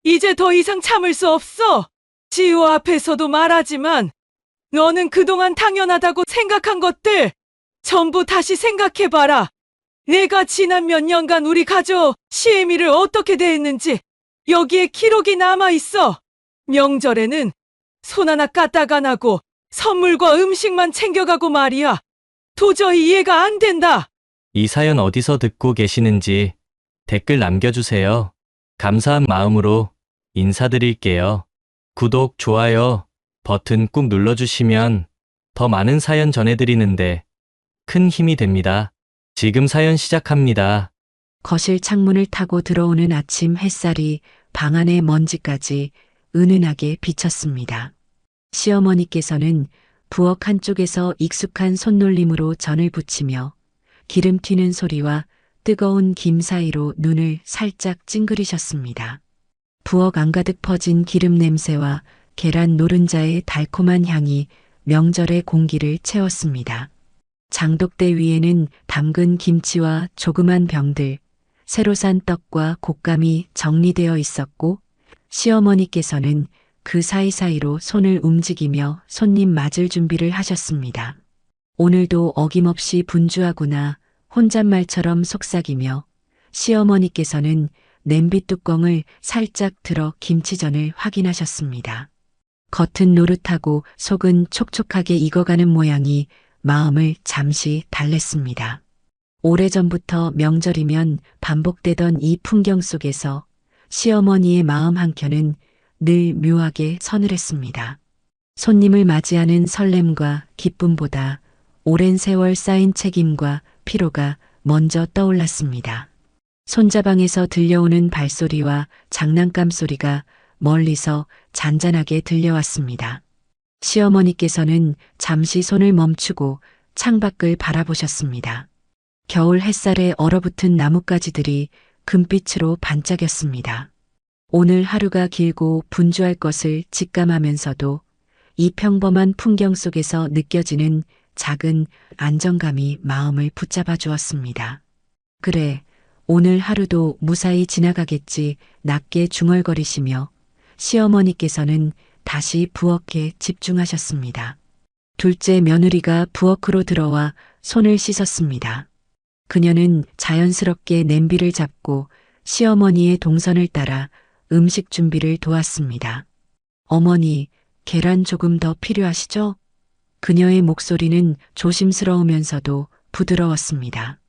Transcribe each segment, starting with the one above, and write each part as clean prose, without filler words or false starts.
이제 더 이상 참을 수 없어. 지우 앞에서도 말하지만 너는 그동안 당연하다고 생각한 것들 전부 다시 생각해봐라. 내가 지난 몇 년간 우리 가족 시애미를 어떻게 대했는지 여기에 기록이 남아있어. 명절에는 손 하나 까딱 안 하고 선물과 음식만 챙겨가고 말이야. 도저히 이해가 안 된다. 이 사연 어디서 듣고 계시는지 댓글 남겨주세요. 감사한 마음으로 인사드릴게요. 구독, 좋아요 버튼 꾹 눌러주시면 더 많은 사연 전해드리는데 큰 힘이 됩니다. 지금 사연 시작합니다. 거실 창문을 타고 들어오는 아침 햇살이 방 안의 먼지까지 은은하게 비쳤습니다. 시어머니께서는 부엌 한쪽에서 익숙한 손놀림으로 전을 부치며 기름 튀는 소리와 뜨거운 김 사이로 눈을 살짝 찡그리셨습니다. 부엌 안가득 퍼진 기름 냄새와 계란 노른자의 달콤한 향이 명절의 공기를 채웠습니다. 장독대 위에는 담근 김치와 조그만 병들, 새로 산 떡과 곶감이 정리되어 있었고 시어머니께서는 그 사이사이로 손을 움직이며 손님 맞을 준비를 하셨습니다. 오늘도 어김없이 분주하구나 혼잣말처럼 속삭이며 시어머니께서는 냄비 뚜껑을 살짝 들어 김치전을 확인하셨습니다. 겉은 노릇하고 속은 촉촉하게 익어가는 모양이 마음을 잠시 달랬습니다. 오래전부터 명절이면 반복되던 이 풍경 속에서 시어머니의 마음 한켠은 늘 묘하게 서늘했습니다. 손님을 맞이하는 설렘과 기쁨보다 오랜 세월 쌓인 책임과 피로가 먼저 떠올랐습니다. 손자방에서 들려오는 발소리와 장난감 소리가 멀리서 잔잔하게 들려왔습니다. 시어머니께서는 잠시 손을 멈추고 창밖을 바라보셨습니다. 겨울 햇살에 얼어붙은 나뭇가지들이 금빛으로 반짝였습니다. 오늘 하루가 길고 분주할 것을 직감하면서도 이 평범한 풍경 속에서 느껴지는 작은 안정감이 마음을 붙잡아 주었습니다. 그래, 오늘 하루도 무사히 지나가겠지 낮게 중얼거리시며 시어머니께서는 다시 부엌에 집중하셨습니다. 둘째 며느리가 부엌으로 들어와 손을 씻었습니다. 그녀는 자연스럽게 냄비를 잡고 시어머니의 동선을 따라 음식 준비를 도왔습니다. 어머니, 계란 조금 더 필요하시죠? 그녀의 목소리는 조심스러우면서도 부드러웠습니다.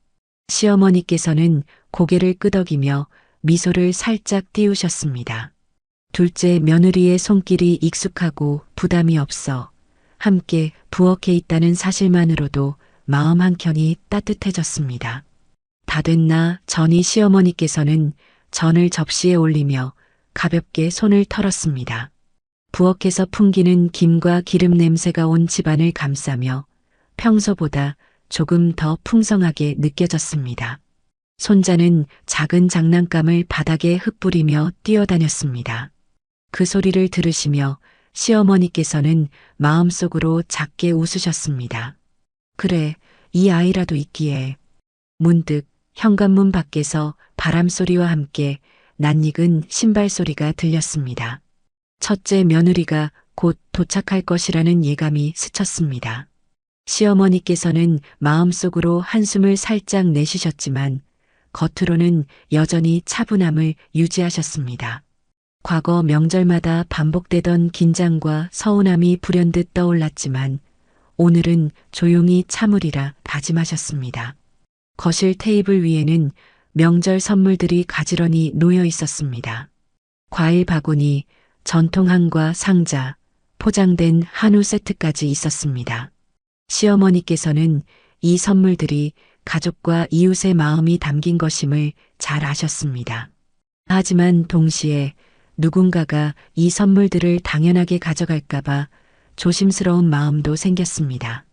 시어머니께서는 고개를 끄덕이며 미소를 살짝 띄우셨습니다. 둘째 며느리의 손길이 익숙하고 부담이 없어 함께 부엌에 있다는 사실만으로도 마음 한켠이 따뜻해졌습니다. 다 됐나? 전이 시어머니께서는 전을 접시에 올리며 가볍게 손을 털었습니다. 부엌에서 풍기는 김과 기름 냄새가 온 집안을 감싸며 평소보다 조금 더 풍성하게 느껴졌습니다. 손자는 작은 장난감을 바닥에 흩뿌리며 뛰어다녔습니다. 그 소리를 들으시며 시어머니께서는 마음속으로 작게 웃으셨습니다. 그래, 이 아이라도 있기에. 문득 현관문 밖에서 바람소리와 함께 낯익은 신발 소리가 들렸습니다. 첫째 며느리가 곧 도착할 것이라는 예감이 스쳤습니다. 시어머니께서는 마음속으로 한숨을 살짝 내쉬셨지만 겉으로는 여전히 차분함을 유지하셨습니다. 과거 명절마다 반복되던 긴장과 서운함이 불현듯 떠올랐지만 오늘은 조용히 참으리라 다짐하셨습니다. 거실 테이블 위에는 명절 선물들이 가지런히 놓여 있었습니다. 과일 바구니, 전통한과 상자, 포장된 한우 세트까지 있었습니다. 시어머니께서는 이 선물들이 가족과 이웃의 마음이 담긴 것임을 잘 아셨습니다. 하지만 동시에 누군가가 이 선물들을 당연하게 가져갈까봐 조심스러운 마음도 생겼습니다.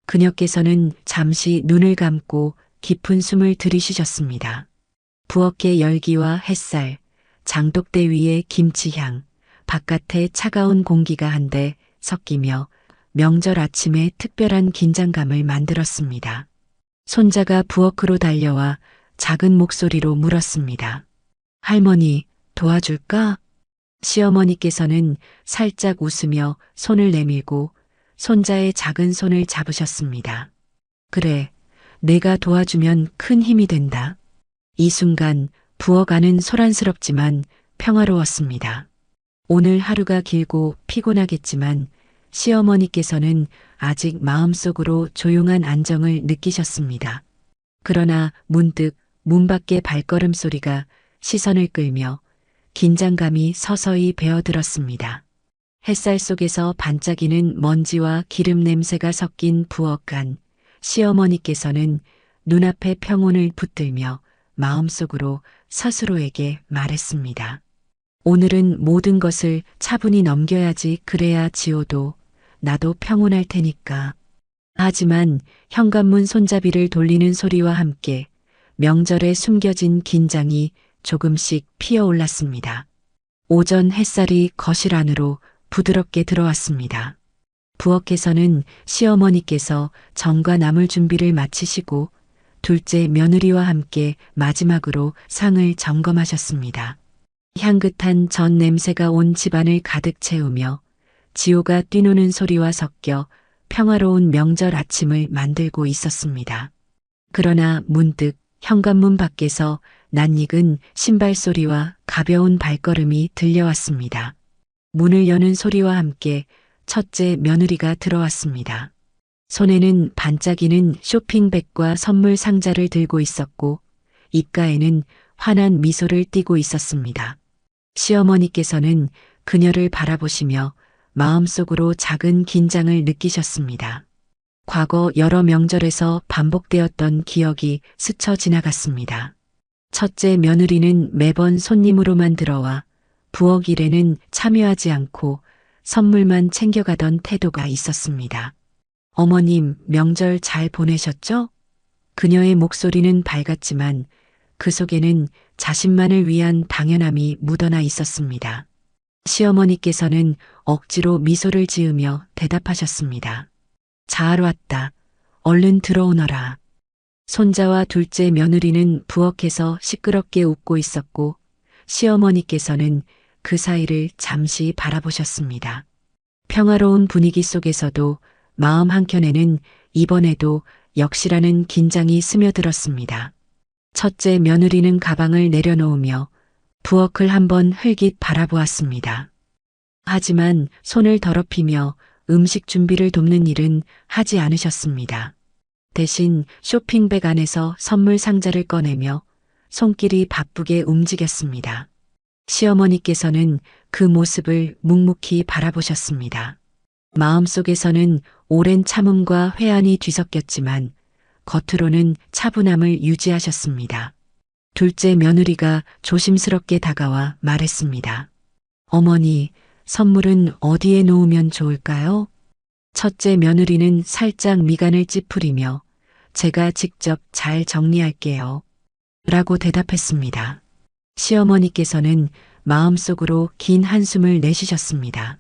그녀께서는 잠시 눈을 감고 깊은 숨을 들이쉬셨습니다. 부엌의 열기와 햇살, 장독대 위의 김치향, 바깥의 차가운 공기가 한데 섞이며 명절 아침에 특별한 긴장감을 만들었습니다. 손자가 부엌으로 달려와 작은 목소리로 물었습니다. 할머니, 도와줄까? 시어머니께서는 살짝 웃으며 손을 내밀고 손자의 작은 손을 잡으셨습니다. 그래, 내가 도와주면 큰 힘이 된다. 이 순간 부엌 안은 소란스럽지만 평화로웠습니다. 오늘 하루가 길고 피곤하겠지만 시어머니께서는 아직 마음속으로 조용한 안정을 느끼셨습니다. 그러나 문득 문 밖의 발걸음 소리가 시선을 끌며 긴장감이 서서히 배어들었습니다. 햇살 속에서 반짝이는 먼지와 기름 냄새가 섞인 부엌 안, 시어머니께서는 눈앞에 평온을 붙들며 마음속으로 스스로에게 말했습니다. 오늘은 모든 것을 차분히 넘겨야지. 그래야 지호도 나도 평온할 테니까. 하지만 현관문 손잡이를 돌리는 소리와 함께 명절에 숨겨진 긴장이 조금씩 피어올랐습니다. 오전 햇살이 거실 안으로 부드럽게 들어왔습니다. 부엌에서는 시어머니께서 전과 나물 준비를 마치시고 둘째 며느리와 함께 마지막으로 상을 점검하셨습니다. 향긋한 전 냄새가 온 집안을 가득 채우며 지호가 뛰노는 소리와 섞여 평화로운 명절 아침을 만들고 있었습니다. 그러나 문득 현관문 밖에서 낯익은 신발 소리와 가벼운 발걸음이 들려왔습니다. 문을 여는 소리와 함께 첫째 며느리가 들어왔습니다. 손에는 반짝이는 쇼핑백과 선물 상자를 들고 있었고 입가에는 환한 미소를 띠고 있었습니다. 시어머니께서는 그녀를 바라보시며 마음속으로 작은 긴장을 느끼셨습니다. 과거 여러 명절에서 반복되었던 기억이 스쳐 지나갔습니다. 첫째 며느리는 매번 손님으로만 들어와 부엌 일에는 참여하지 않고 선물만 챙겨가던 태도가 있었습니다. 어머님, 명절 잘 보내셨죠? 그녀의 목소리는 밝았지만 그 속에는 자신만을 위한 당연함이 묻어나 있었습니다. 시어머니께서는 억지로 미소를 지으며 대답하셨습니다. 잘 왔다. 얼른 들어오너라. 손자와 둘째 며느리는 부엌에서 시끄럽게 웃고 있었고 시어머니께서는 그 사이를 잠시 바라보셨습니다. 평화로운 분위기 속에서도 마음 한켠에는 이번에도 역시라는 긴장이 스며들었습니다. 첫째 며느리는 가방을 내려놓으며 부엌을 한번 흘깃 바라보았습니다. 하지만 손을 더럽히며 음식 준비를 돕는 일은 하지 않으셨습니다. 대신 쇼핑백 안에서 선물 상자를 꺼내며 손길이 바쁘게 움직였습니다. 시어머니께서는 그 모습을 묵묵히 바라보셨습니다. 마음속에서는 오랜 참음과 회한이 뒤섞였지만 겉으로는 차분함을 유지하셨습니다. 둘째 며느리가 조심스럽게 다가와 말했습니다. 어머니, 선물은 어디에 놓으면 좋을까요? 첫째 며느리는 살짝 미간을 찌푸리며 제가 직접 잘 정리할게요. 라고 대답했습니다. 시어머니께서는 마음속으로 긴 한숨을 내쉬셨습니다.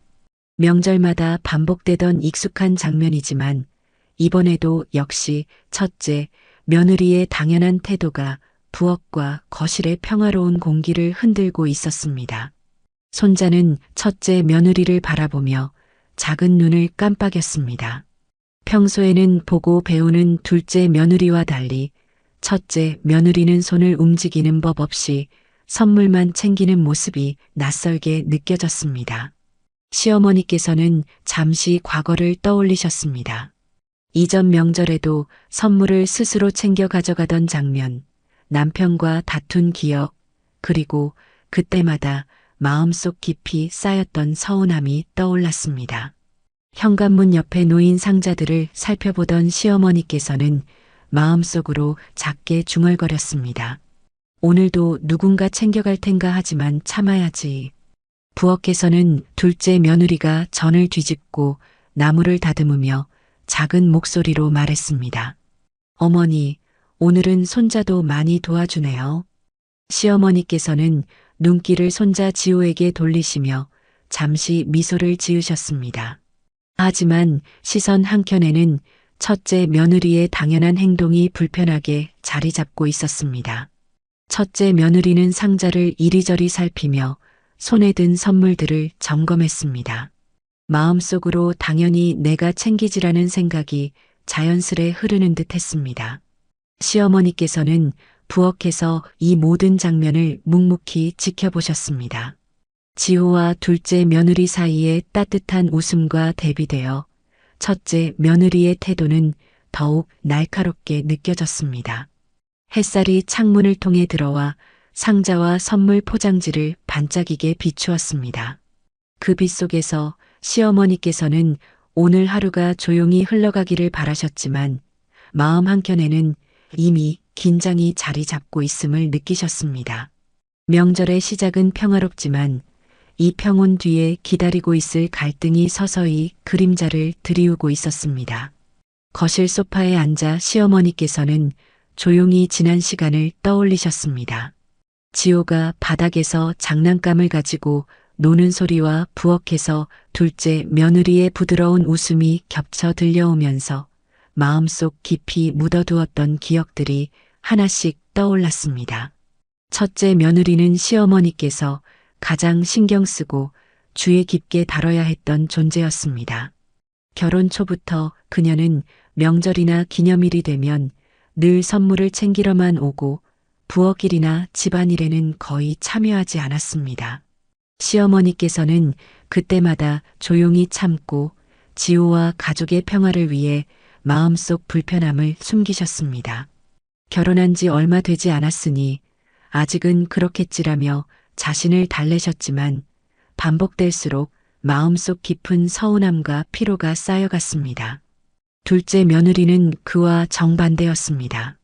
명절마다 반복되던 익숙한 장면이지만 이번에도 역시 첫째 며느리의 당연한 태도가 부엌과 거실의 평화로운 공기를 흔들고 있었습니다. 손자는 첫째 며느리를 바라보며 작은 눈을 깜빡였습니다. 평소에는 보고 배우는 둘째 며느리와 달리 첫째 며느리는 손을 움직이는 법 없이 선물만 챙기는 모습이 낯설게 느껴졌습니다. 시어머니께서는 잠시 과거를 떠올리셨습니다. 이전 명절에도 선물을 스스로 챙겨 가져가던 장면, 남편과 다툰 기억, 그리고 그때마다 마음속 깊이 쌓였던 서운함이 떠올랐습니다. 현관문 옆에 놓인 상자들을 살펴보던 시어머니께서는 마음속으로 작게 중얼거렸습니다. 오늘도 누군가 챙겨갈 텐가 하지만 참아야지. 부엌에서는 둘째 며느리가 전을 뒤집고 나무를 다듬으며 작은 목소리로 말했습니다. 어머니, 오늘은 손자도 많이 도와주네요. 시어머니께서는 눈길을 손자 지호에게 돌리시며 잠시 미소를 지으셨습니다. 하지만 시선 한켠에는 첫째 며느리의 당연한 행동이 불편하게 자리 잡고 있었습니다. 첫째 며느리는 상자를 이리저리 살피며 손에 든 선물들을 점검했습니다. 마음속으로 당연히 내가 챙기지라는 생각이 자연스레 흐르는 듯 했습니다. 시어머니께서는 부엌에서 이 모든 장면을 묵묵히 지켜보셨습니다. 지호와 둘째 며느리 사이의 따뜻한 웃음과 대비되어 첫째 며느리의 태도는 더욱 날카롭게 느껴졌습니다. 햇살이 창문을 통해 들어와 상자와 선물 포장지를 반짝이게 비추었습니다. 그 빛 속에서 시어머니께서는 오늘 하루가 조용히 흘러가기를 바라셨지만 마음 한켠에는 이미 긴장이 자리 잡고 있음을 느끼셨습니다. 명절의 시작은 평화롭지만 이 평온 뒤에 기다리고 있을 갈등이 서서히 그림자를 드리우고 있었습니다. 거실 소파에 앉아 시어머니께서는 조용히 지난 시간을 떠올리셨습니다. 지호가 바닥에서 장난감을 가지고 노는 소리와 부엌에서 둘째 며느리의 부드러운 웃음이 겹쳐 들려오면서 마음속 깊이 묻어두었던 기억들이 하나씩 떠올랐습니다. 첫째 며느리는 시어머니께서 가장 신경 쓰고 주의 깊게 다뤄야 했던 존재였습니다. 결혼 초부터 그녀는 명절이나 기념일이 되면 늘 선물을 챙기러만 오고 부엌 일이나 집안일에는 거의 참여하지 않았습니다. 시어머니께서는 그때마다 조용히 참고 지호와 가족의 평화를 위해 마음속 불편함을 숨기셨습니다. 결혼한 지 얼마 되지 않았으니 아직은 그렇겠지라며 자신을 달래셨지만 반복될수록 마음속 깊은 서운함과 피로가 쌓여갔습니다. 둘째 며느리는 그와 정반대였습니다.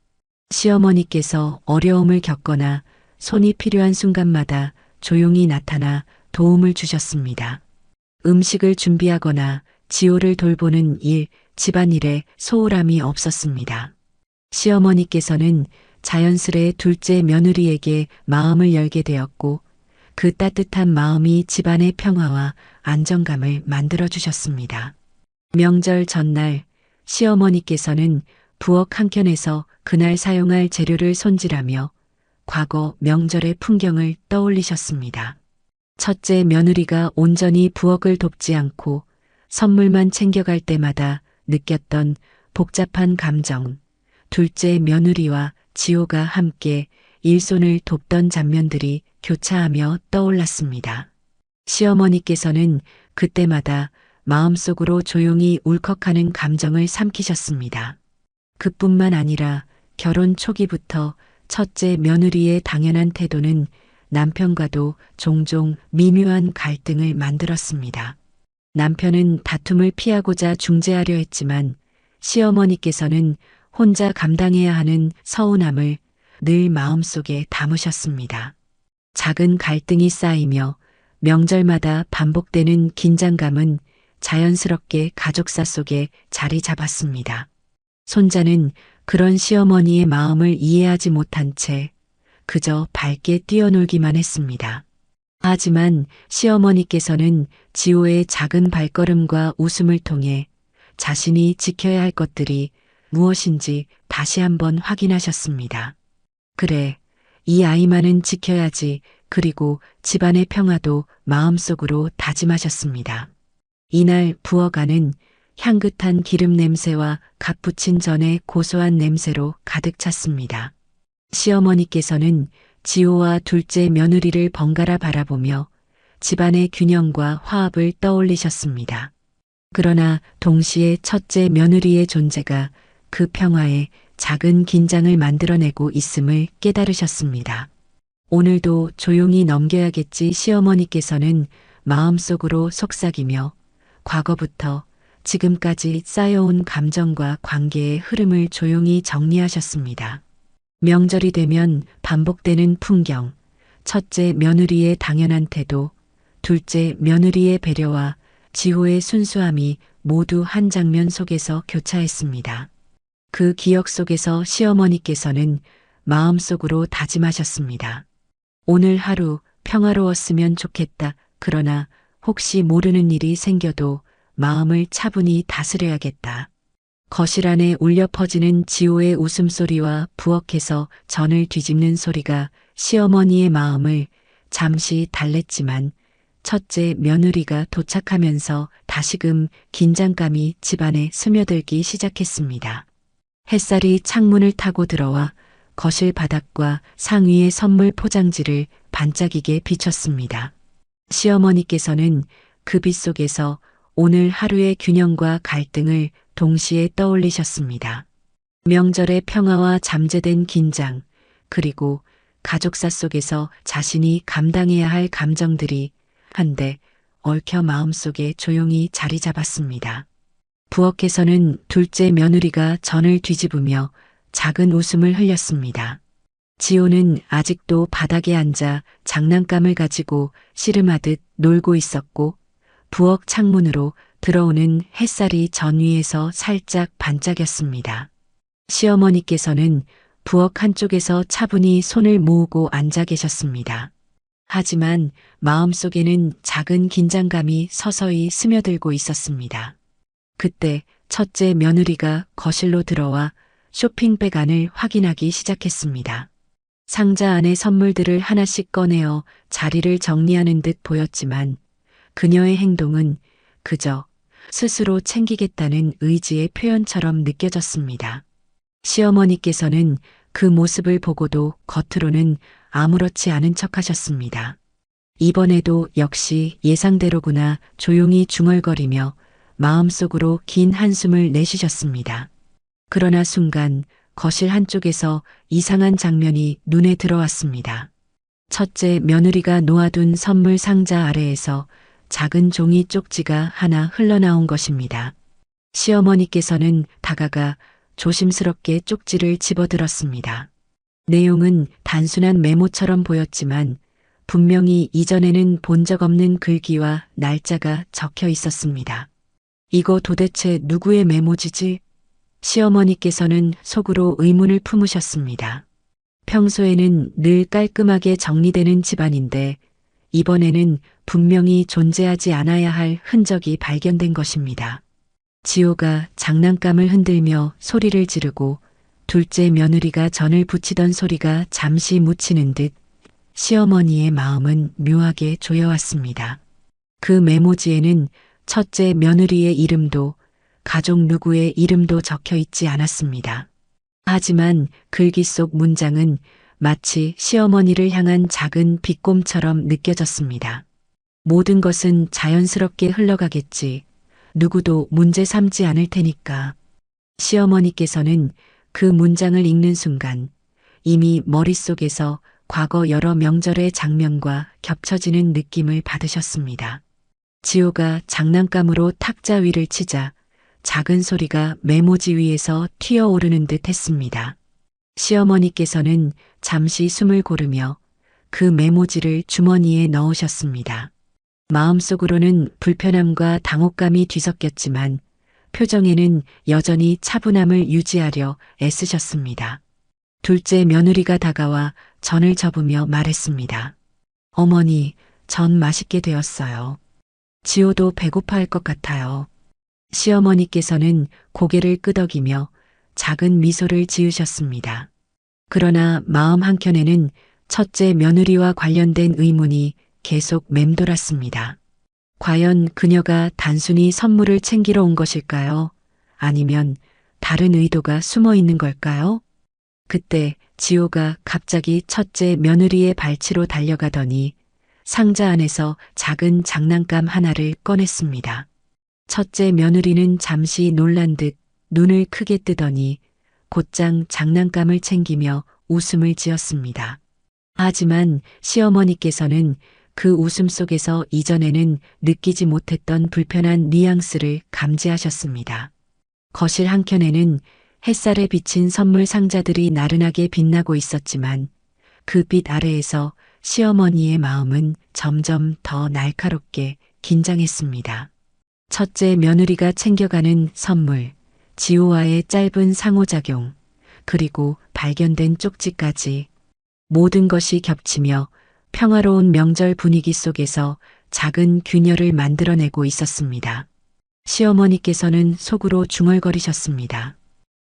시어머니께서 어려움을 겪거나 손이 필요한 순간마다 조용히 나타나 도움을 주셨습니다. 음식을 준비하거나 지호를 돌보는 일, 집안일에 소홀함이 없었습니다. 시어머니께서는 자연스레 둘째 며느리에게 마음을 열게 되었고 그 따뜻한 마음이 집안의 평화와 안정감을 만들어주셨습니다. 명절 전날 시어머니께서는 부엌 한켠에서 그날 사용할 재료를 손질하며 과거 명절의 풍경을 떠올리셨습니다. 첫째 며느리가 온전히 부엌을 돕지 않고 선물만 챙겨갈 때마다 느꼈던 복잡한 감정, 둘째 며느리와 지호가 함께 일손을 돕던 장면들이 교차하며 떠올랐습니다. 시어머니께서는 그때마다 마음속으로 조용히 울컥하는 감정을 삼키셨습니다. 그뿐만 아니라 결혼 초기부터 첫째 며느리의 당연한 태도는 남편과도 종종 미묘한 갈등을 만들었습니다. 남편은 다툼을 피하고자 중재하려 했지만 시어머니께서는 혼자 감당해야 하는 서운함을 늘 마음속에 담으셨습니다. 작은 갈등이 쌓이며 명절마다 반복되는 긴장감은 자연스럽게 가족사 속에 자리 잡았습니다. 손자는 그런 시어머니의 마음을 이해하지 못한 채 그저 밝게 뛰어놀기만 했습니다. 하지만 시어머니께서는 지호의 작은 발걸음과 웃음을 통해 자신이 지켜야 할 것들이 무엇인지 다시 한번 확인하셨습니다. 그래, 이 아이만은 지켜야지. 그리고 집안의 평화도 마음속으로 다짐하셨습니다. 이날 부엌 안은 향긋한 기름 냄새와 갓 부친 전의 고소한 냄새로 가득 찼습니다. 시어머니께서는 지호와 둘째 며느리를 번갈아 바라보며 집안의 균형과 화합을 떠올리셨습니다. 그러나 동시에 첫째 며느리의 존재가 그 평화에 작은 긴장을 만들어내고 있음을 깨달으셨습니다. 오늘도 조용히 넘겨야겠지. 시어머니께서는 마음속으로 속삭이며 과거부터 지금까지 쌓여온 감정과 관계의 흐름을 조용히 정리하셨습니다. 명절이 되면 반복되는 풍경, 첫째 며느리의 당연한 태도, 둘째 며느리의 배려와 지호의 순수함이 모두 한 장면 속에서 교차했습니다. 그 기억 속에서 시어머니께서는 마음속으로 다짐하셨습니다. 오늘 하루 평화로웠으면 좋겠다. 그러나 혹시 모르는 일이 생겨도 마음을 차분히 다스려야겠다. 거실 안에 울려 퍼지는 지호의 웃음소리와 부엌에서 전을 뒤집는 소리가 시어머니의 마음을 잠시 달랬지만 첫째 며느리가 도착하면서 다시금 긴장감이 집안에 스며들기 시작했습니다. 햇살이 창문을 타고 들어와 거실 바닥과 상위의 선물 포장지를 반짝이게 비췄습니다. 시어머니께서는 그 빛 속에서 오늘 하루의 균형과 갈등을 동시에 떠올리셨습니다. 명절의 평화와 잠재된 긴장, 그리고 가족사 속에서 자신이 감당해야 할 감정들이 한데 얽혀 마음속에 조용히 자리 잡았습니다. 부엌에서는 둘째 며느리가 전을 뒤집으며 작은 웃음을 흘렸습니다. 지호는 아직도 바닥에 앉아 장난감을 가지고 씨름하듯 놀고 있었고 부엌 창문으로 들어오는 햇살이 전 위에서 살짝 반짝였습니다. 시어머니께서는 부엌 한쪽에서 차분히 손을 모으고 앉아 계셨습니다. 하지만 마음속에는 작은 긴장감이 서서히 스며들고 있었습니다. 그때 첫째 며느리가 거실로 들어와 쇼핑백 안을 확인하기 시작했습니다. 상자 안의 선물들을 하나씩 꺼내어 자리를 정리하는 듯 보였지만 그녀의 행동은 그저 스스로 챙기겠다는 의지의 표현처럼 느껴졌습니다. 시어머니께서는 그 모습을 보고도 겉으로는 아무렇지 않은 척 하셨습니다. 이번에도 역시 예상대로구나 조용히 중얼거리며 마음속으로 긴 한숨을 내쉬셨습니다. 그러나 순간 거실 한쪽에서 이상한 장면이 눈에 들어왔습니다. 첫째 며느리가 놓아둔 선물 상자 아래에서 작은 종이 쪽지가 하나 흘러나온 것입니다. 시어머니께서는 다가가 조심스럽게 쪽지를 집어들었습니다. 내용은 단순한 메모처럼 보였지만 분명히 이전에는 본 적 없는 글귀와 날짜가 적혀 있었습니다. 이거 도대체 누구의 메모지지? 시어머니께서는 속으로 의문을 품으셨습니다. 평소에는 늘 깔끔하게 정리되는 집안인데 이번에는 분명히 존재하지 않아야 할 흔적이 발견된 것입니다. 지호가 장난감을 흔들며 소리를 지르고 둘째 며느리가 전을 붙이던 소리가 잠시 묻히는 듯 시어머니의 마음은 묘하게 조여왔습니다. 그 메모지에는 첫째 며느리의 이름도 가족 누구의 이름도 적혀 있지 않았습니다. 하지만 글귀 속 문장은 마치 시어머니를 향한 작은 비꼼처럼 느껴졌습니다. 모든 것은 자연스럽게 흘러가겠지. 누구도 문제 삼지 않을 테니까. 시어머니께서는 그 문장을 읽는 순간 이미 머릿속에서 과거 여러 명절의 장면과 겹쳐지는 느낌을 받으셨습니다. 지호가 장난감으로 탁자 위를 치자 작은 소리가 메모지 위에서 튀어오르는 듯 했습니다. 시어머니께서는 잠시 숨을 고르며 그 메모지를 주머니에 넣으셨습니다. 마음속으로는 불편함과 당혹감이 뒤섞였지만 표정에는 여전히 차분함을 유지하려 애쓰셨습니다. 둘째 며느리가 다가와 전을 접으며 말했습니다. 어머니, 전 맛있게 되었어요. 지호도 배고파할 것 같아요. 시어머니께서는 고개를 끄덕이며 작은 미소를 지으셨습니다. 그러나 마음 한켠에는 첫째 며느리와 관련된 의문이 계속 맴돌았습니다. 과연 그녀가 단순히 선물을 챙기러 온 것일까요? 아니면 다른 의도가 숨어 있는 걸까요? 그때 지호가 갑자기 첫째 며느리의 발치로 달려가더니 상자 안에서 작은 장난감 하나를 꺼냈습니다. 첫째 며느리는 잠시 놀란 듯 눈을 크게 뜨더니 곧장 장난감을 챙기며 웃음을 지었습니다. 하지만 시어머니께서는 그 웃음 속에서 이전에는 느끼지 못했던 불편한 뉘앙스를 감지하셨습니다. 거실 한켠에는 햇살에 비친 선물 상자들이 나른하게 빛나고 있었지만 그 빛 아래에서 시어머니의 마음은 점점 더 날카롭게 긴장했습니다. 첫째 며느리가 챙겨가는 선물, 지호와의 짧은 상호작용, 그리고 발견된 쪽지까지 모든 것이 겹치며 평화로운 명절 분위기 속에서 작은 균열을 만들어내고 있었습니다. 시어머니께서는 속으로 중얼거리셨습니다.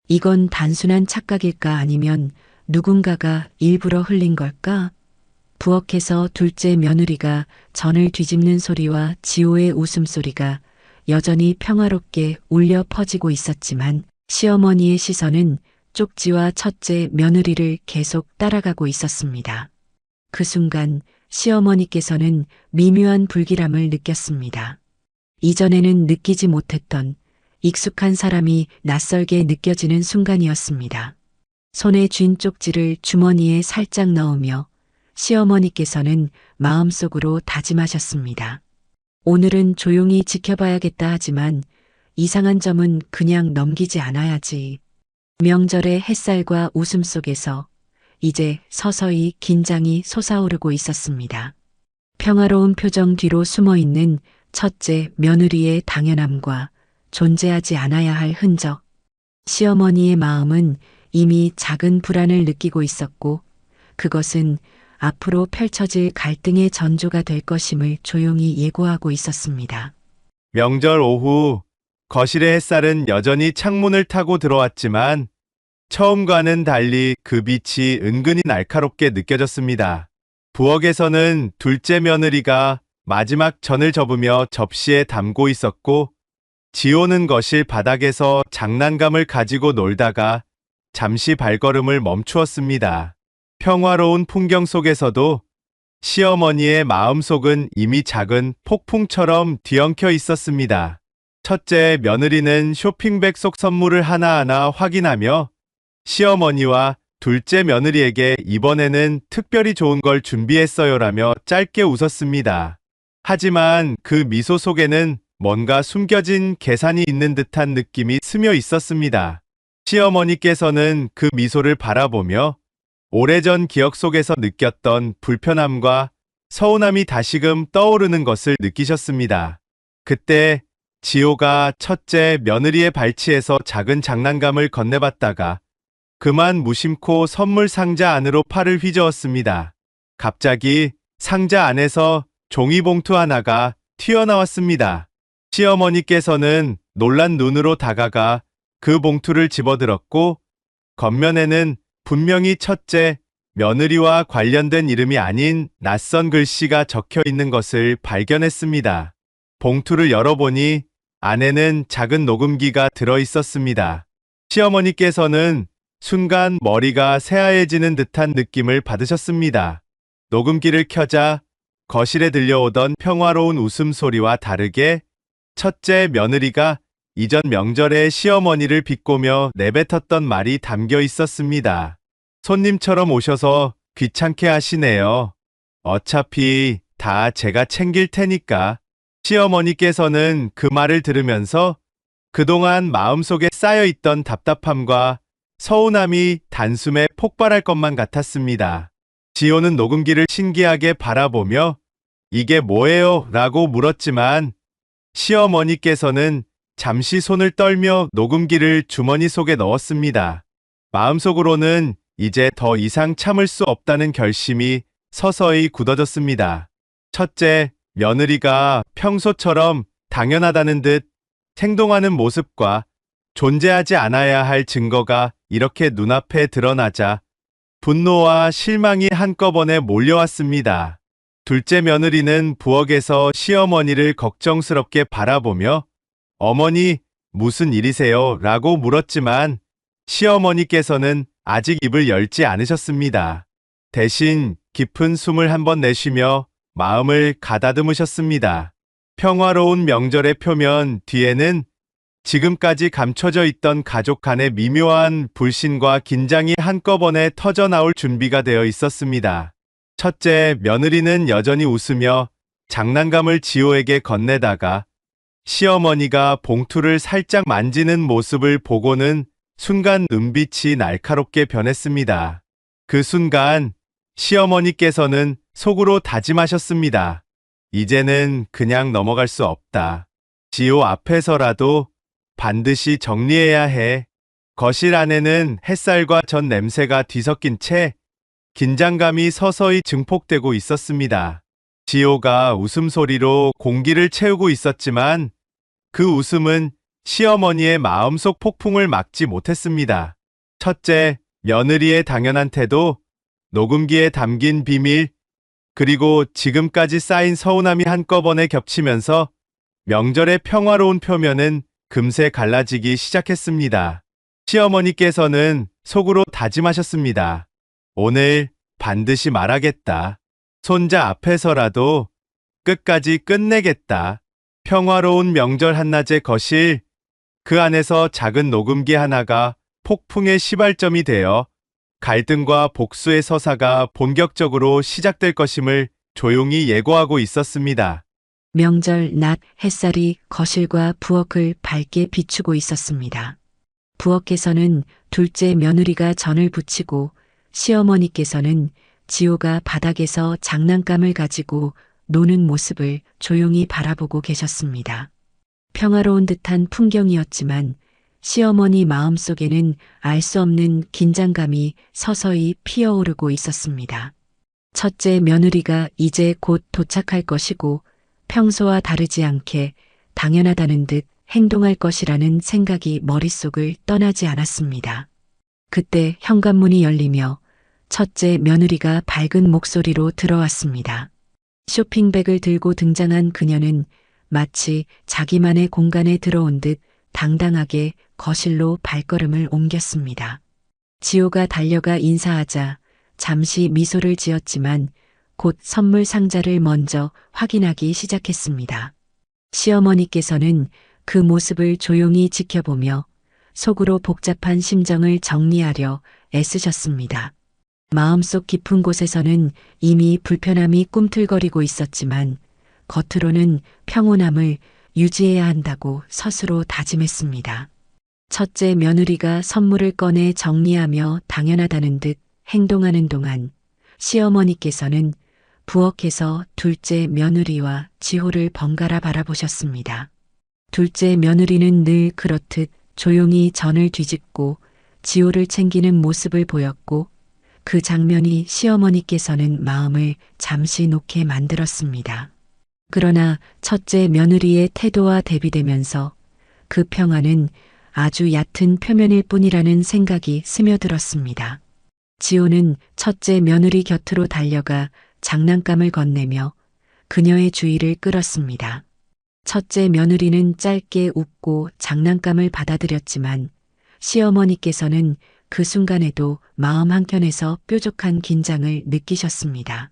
이건 단순한 착각일까 아니면 누군가가 일부러 흘린 걸까? 부엌에서 둘째 며느리가 전을 뒤집는 소리와 지호의 웃음소리가 여전히 평화롭게 울려 퍼지고 있었지만 시어머니의 시선은 쪽지와 첫째 며느리를 계속 따라가고 있었습니다. 그 순간 시어머니께서는 미묘한 불길함을 느꼈습니다. 이전에는 느끼지 못했던 익숙한 사람이 낯설게 느껴지는 순간이었습니다. 손에 쥔 쪽지를 주머니에 살짝 넣으며 시어머니께서는 마음속으로 다짐하셨습니다. 오늘은 조용히 지켜봐야겠다 하지만 이상한 점은 그냥 넘기지 않아야지. 명절의 햇살과 웃음 속에서 이제 서서히 긴장이 솟아오르고 있었습니다. 평화로운 표정 뒤로 숨어 있는 첫째 며느리의 당연함과 존재하지 않아야 할 흔적. 시어머니의 마음은 이미 작은 불안을 느끼고 있었고 그것은 앞으로 펼쳐질 갈등의 전조가 될 것임을 조용히 예고하고 있었습니다. 명절 오후 거실의 햇살은 여전히 창문을 타고 들어왔지만 처음과는 달리 그 빛이 은근히 날카롭게 느껴졌습니다. 부엌에서는 둘째 며느리가 마지막 전을 접으며 접시에 담고 있었고 지호는 거실 바닥에서 장난감을 가지고 놀다가 잠시 발걸음을 멈추었습니다. 평화로운 풍경 속에서도 시어머니의 마음속은 이미 작은 폭풍처럼 뒤엉켜 있었습니다. 첫째 며느리는 쇼핑백 속 선물을 하나하나 확인하며 시어머니와 둘째 며느리에게 이번에는 특별히 좋은 걸 준비했어요라며 짧게 웃었습니다. 하지만 그 미소 속에는 뭔가 숨겨진 계산이 있는 듯한 느낌이 스며 있었습니다. 시어머니께서는 그 미소를 바라보며 오래전 기억 속에서 느꼈던 불편함과 서운함이 다시금 떠오르는 것을 느끼셨습니다. 그때 지호가 첫째 며느리의 발치에서 작은 장난감을 건네봤다가 그만 무심코 선물 상자 안으로 팔을 휘저었습니다. 갑자기 상자 안에서 종이봉투 하나가 튀어나왔습니다. 시어머니께서는 놀란 눈으로 다가가 그 봉투를 집어들었고 겉면에는 분명히 첫째 며느리와 관련된 이름이 아닌 낯선 글씨가 적혀 있는 것을 발견했습니다. 봉투를 열어보니 안에는 작은 녹음기가 들어 있었습니다. 시어머니께서는 순간 머리가 새하얘지는 듯한 느낌을 받으셨습니다. 녹음기를 켜자 거실에 들려오던 평화로운 웃음소리와 다르게 첫째 며느리가 이전 명절에 시어머니를 비꼬며 내뱉었던 말이 담겨 있었습니다. 손님처럼 오셔서 귀찮게 하시네요. 어차피 다 제가 챙길 테니까. 시어머니께서는 그 말을 들으면서 그동안 마음속에 쌓여있던 답답함과 서운함이 단숨에 폭발할 것만 같았습니다. 지호는 녹음기를 신기하게 바라보며 이게 뭐예요? 라고 물었지만 시어머니께서는 잠시 손을 떨며 녹음기를 주머니 속에 넣었습니다. 마음속으로는 이제 더 이상 참을 수 없다는 결심이 서서히 굳어졌습니다. 첫째 며느리가 평소처럼 당연하다는 듯 행동하는 모습과 존재하지 않아야 할 증거가 이렇게 눈앞에 드러나자 분노와 실망이 한꺼번에 몰려왔습니다. 둘째 며느리는 부엌에서 시어머니를 걱정스럽게 바라보며 어머니, 무슨 일이세요? 라고 물었지만 시어머니께서는 아직 입을 열지 않으셨습니다. 대신 깊은 숨을 한번 내쉬며 마음을 가다듬으셨습니다. 평화로운 명절의 표면 뒤에는 지금까지 감춰져 있던 가족 간의 미묘한 불신과 긴장이 한꺼번에 터져나올 준비가 되어 있었습니다. 첫째 며느리는 여전히 웃으며 장난감을 지호에게 건네다가 시어머니가 봉투를 살짝 만지는 모습을 보고는 순간 눈빛이 날카롭게 변했습니다. 그 순간 시어머니께서는 속으로 다짐하셨습니다. 이제는 그냥 넘어갈 수 없다. 지호 앞에서라도 반드시 정리해야 해. 거실 안에는 햇살과 전 냄새가 뒤섞인 채 긴장감이 서서히 증폭되고 있었습니다. 지호가 웃음소리로 공기를 채우고 있었지만 그 웃음은 시어머니의 마음속 폭풍을 막지 못했습니다. 첫째, 며느리의 당연한 태도, 녹음기에 담긴 비밀, 그리고 지금까지 쌓인 서운함이 한꺼번에 겹치면서 명절의 평화로운 표면은 금세 갈라지기 시작했습니다. 시어머니께서는 속으로 다짐하셨습니다. 오늘 반드시 말하겠다. 손자 앞에서라도 끝까지 끝내겠다. 평화로운 명절 한낮의 거실, 그 안에서 작은 녹음기 하나가 폭풍의 시발점이 되어 갈등과 복수의 서사가 본격적으로 시작될 것임을 조용히 예고하고 있었습니다. 명절 낮 햇살이 거실과 부엌을 밝게 비추고 있었습니다. 부엌에서는 둘째 며느리가 전을 부치고 시어머니께서는 지호가 바닥에서 장난감을 가지고 노는 모습을 조용히 바라보고 계셨습니다. 평화로운 듯한 풍경이었지만 시어머니 마음속에는 알 수 없는 긴장감이 서서히 피어오르고 있었습니다. 첫째 며느리가 이제 곧 도착할 것이고 평소와 다르지 않게 당연하다는 듯 행동할 것이라는 생각이 머릿속을 떠나지 않았습니다. 그때 현관문이 열리며 첫째 며느리가 밝은 목소리로 들어왔습니다. 쇼핑백을 들고 등장한 그녀는 마치 자기만의 공간에 들어온 듯 당당하게 거실로 발걸음을 옮겼습니다. 지호가 달려가 인사하자 잠시 미소를 지었지만 곧 선물 상자를 먼저 확인하기 시작했습니다. 시어머니께서는 그 모습을 조용히 지켜보며 속으로 복잡한 심정을 정리하려 애쓰셨습니다. 마음속 깊은 곳에서는 이미 불편함이 꿈틀거리고 있었지만 겉으로는 평온함을 유지해야 한다고 스스로 다짐했습니다. 첫째 며느리가 선물을 꺼내 정리하며 당연하다는 듯 행동하는 동안 시어머니께서는 부엌에서 둘째 며느리와 지호를 번갈아 바라보셨습니다. 둘째 며느리는 늘 그렇듯 조용히 전을 뒤집고 지호를 챙기는 모습을 보였고 그 장면이 시어머니께서는 마음을 잠시 놓게 만들었습니다. 그러나 첫째 며느리의 태도와 대비되면서 그 평화는 아주 얕은 표면일 뿐이라는 생각이 스며들었습니다. 지호는 첫째 며느리 곁으로 달려가 장난감을 건네며 그녀의 주의를 끌었습니다. 첫째 며느리는 짧게 웃고 장난감을 받아들였지만 시어머니께서는 그 순간에도 마음 한켠에서 뾰족한 긴장을 느끼셨습니다.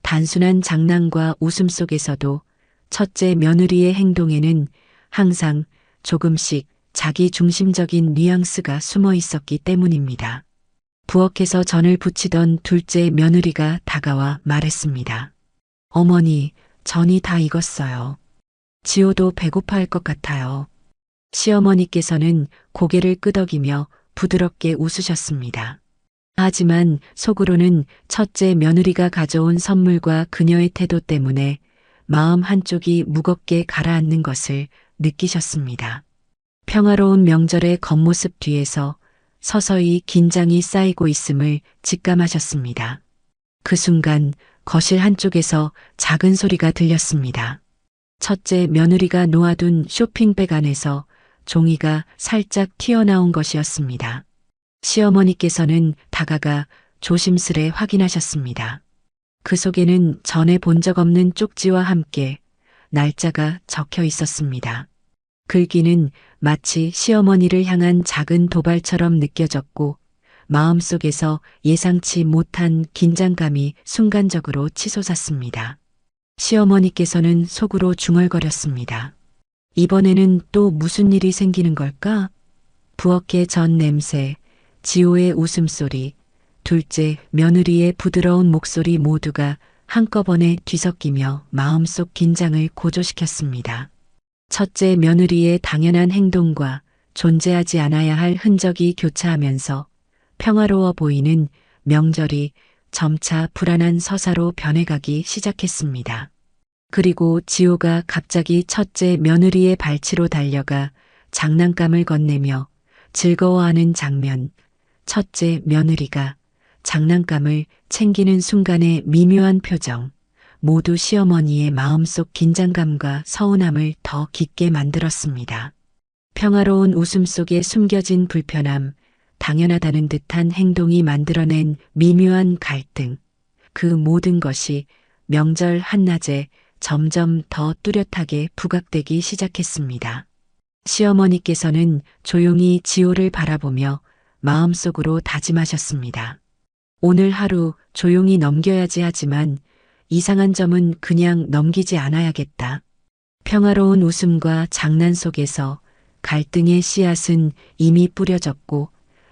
단순한 장난과 웃음 속에서도 첫째 며느리의 행동에는 항상 조금씩 자기 중심적인 뉘앙스가 숨어 있었기 때문입니다. 부엌에서 전을 부치던 둘째 며느리가 다가와 말했습니다. 어머니, 전이 다 익었어요. 지호도 배고파할 것 같아요. 시어머니께서는 고개를 끄덕이며 부드럽게 웃으셨습니다. 하지만 속으로는 첫째 며느리가 가져온 선물과 그녀의 태도 때문에 마음 한쪽이 무겁게 가라앉는 것을 느끼셨습니다. 평화로운 명절의 겉모습 뒤에서 서서히 긴장이 쌓이고 있음을 직감하셨습니다. 그 순간 거실 한쪽에서 작은 소리가 들렸습니다. 첫째 며느리가 놓아둔 쇼핑백 안에서 종이가 살짝 튀어나온 것이었습니다. 시어머니께서는 다가가 조심스레 확인하셨습니다. 그 속에는 전에 본 적 없는 쪽지와 함께 날짜가 적혀 있었습니다. 글귀는 마치 시어머니를 향한 작은 도발처럼 느껴졌고 마음속에서 예상치 못한 긴장감이 순간적으로 치솟았습니다. 시어머니께서는 속으로 중얼거렸습니다. 이번에는 또 무슨 일이 생기는 걸까? 부엌의 전 냄새, 지호의 웃음소리, 둘째 며느리의 부드러운 목소리 모두가 한꺼번에 뒤섞이며 마음속 긴장을 고조시켰습니다. 첫째 며느리의 당연한 행동과 존재하지 않아야 할 흔적이 교차하면서 평화로워 보이는 명절이 점차 불안한 서사로 변해가기 시작했습니다. 그리고 지호가 갑자기 첫째 며느리의 발치로 달려가 장난감을 건네며 즐거워하는 장면, 첫째 며느리가 장난감을 챙기는 순간의 미묘한 표정, 모두 시어머니의 마음속 긴장감과 서운함을 더 깊게 만들었습니다. 평화로운 웃음 속에 숨겨진 불편함, 당연하다는 듯한 행동이 만들어낸 미묘한 갈등, 그 모든 것이 명절 한낮에 점점 더 뚜렷하게 부각되기 시작했습니다. 시어머니께서는 조용히 지호를 바라보며 마음속으로 다짐하셨습니다. 오늘 하루 조용히 넘겨야지 하지만 이상한 점은 그냥 넘기지 않아야겠다. 평화로운 웃음과 장난 속에서 갈등의 씨앗은 이미 뿌려졌고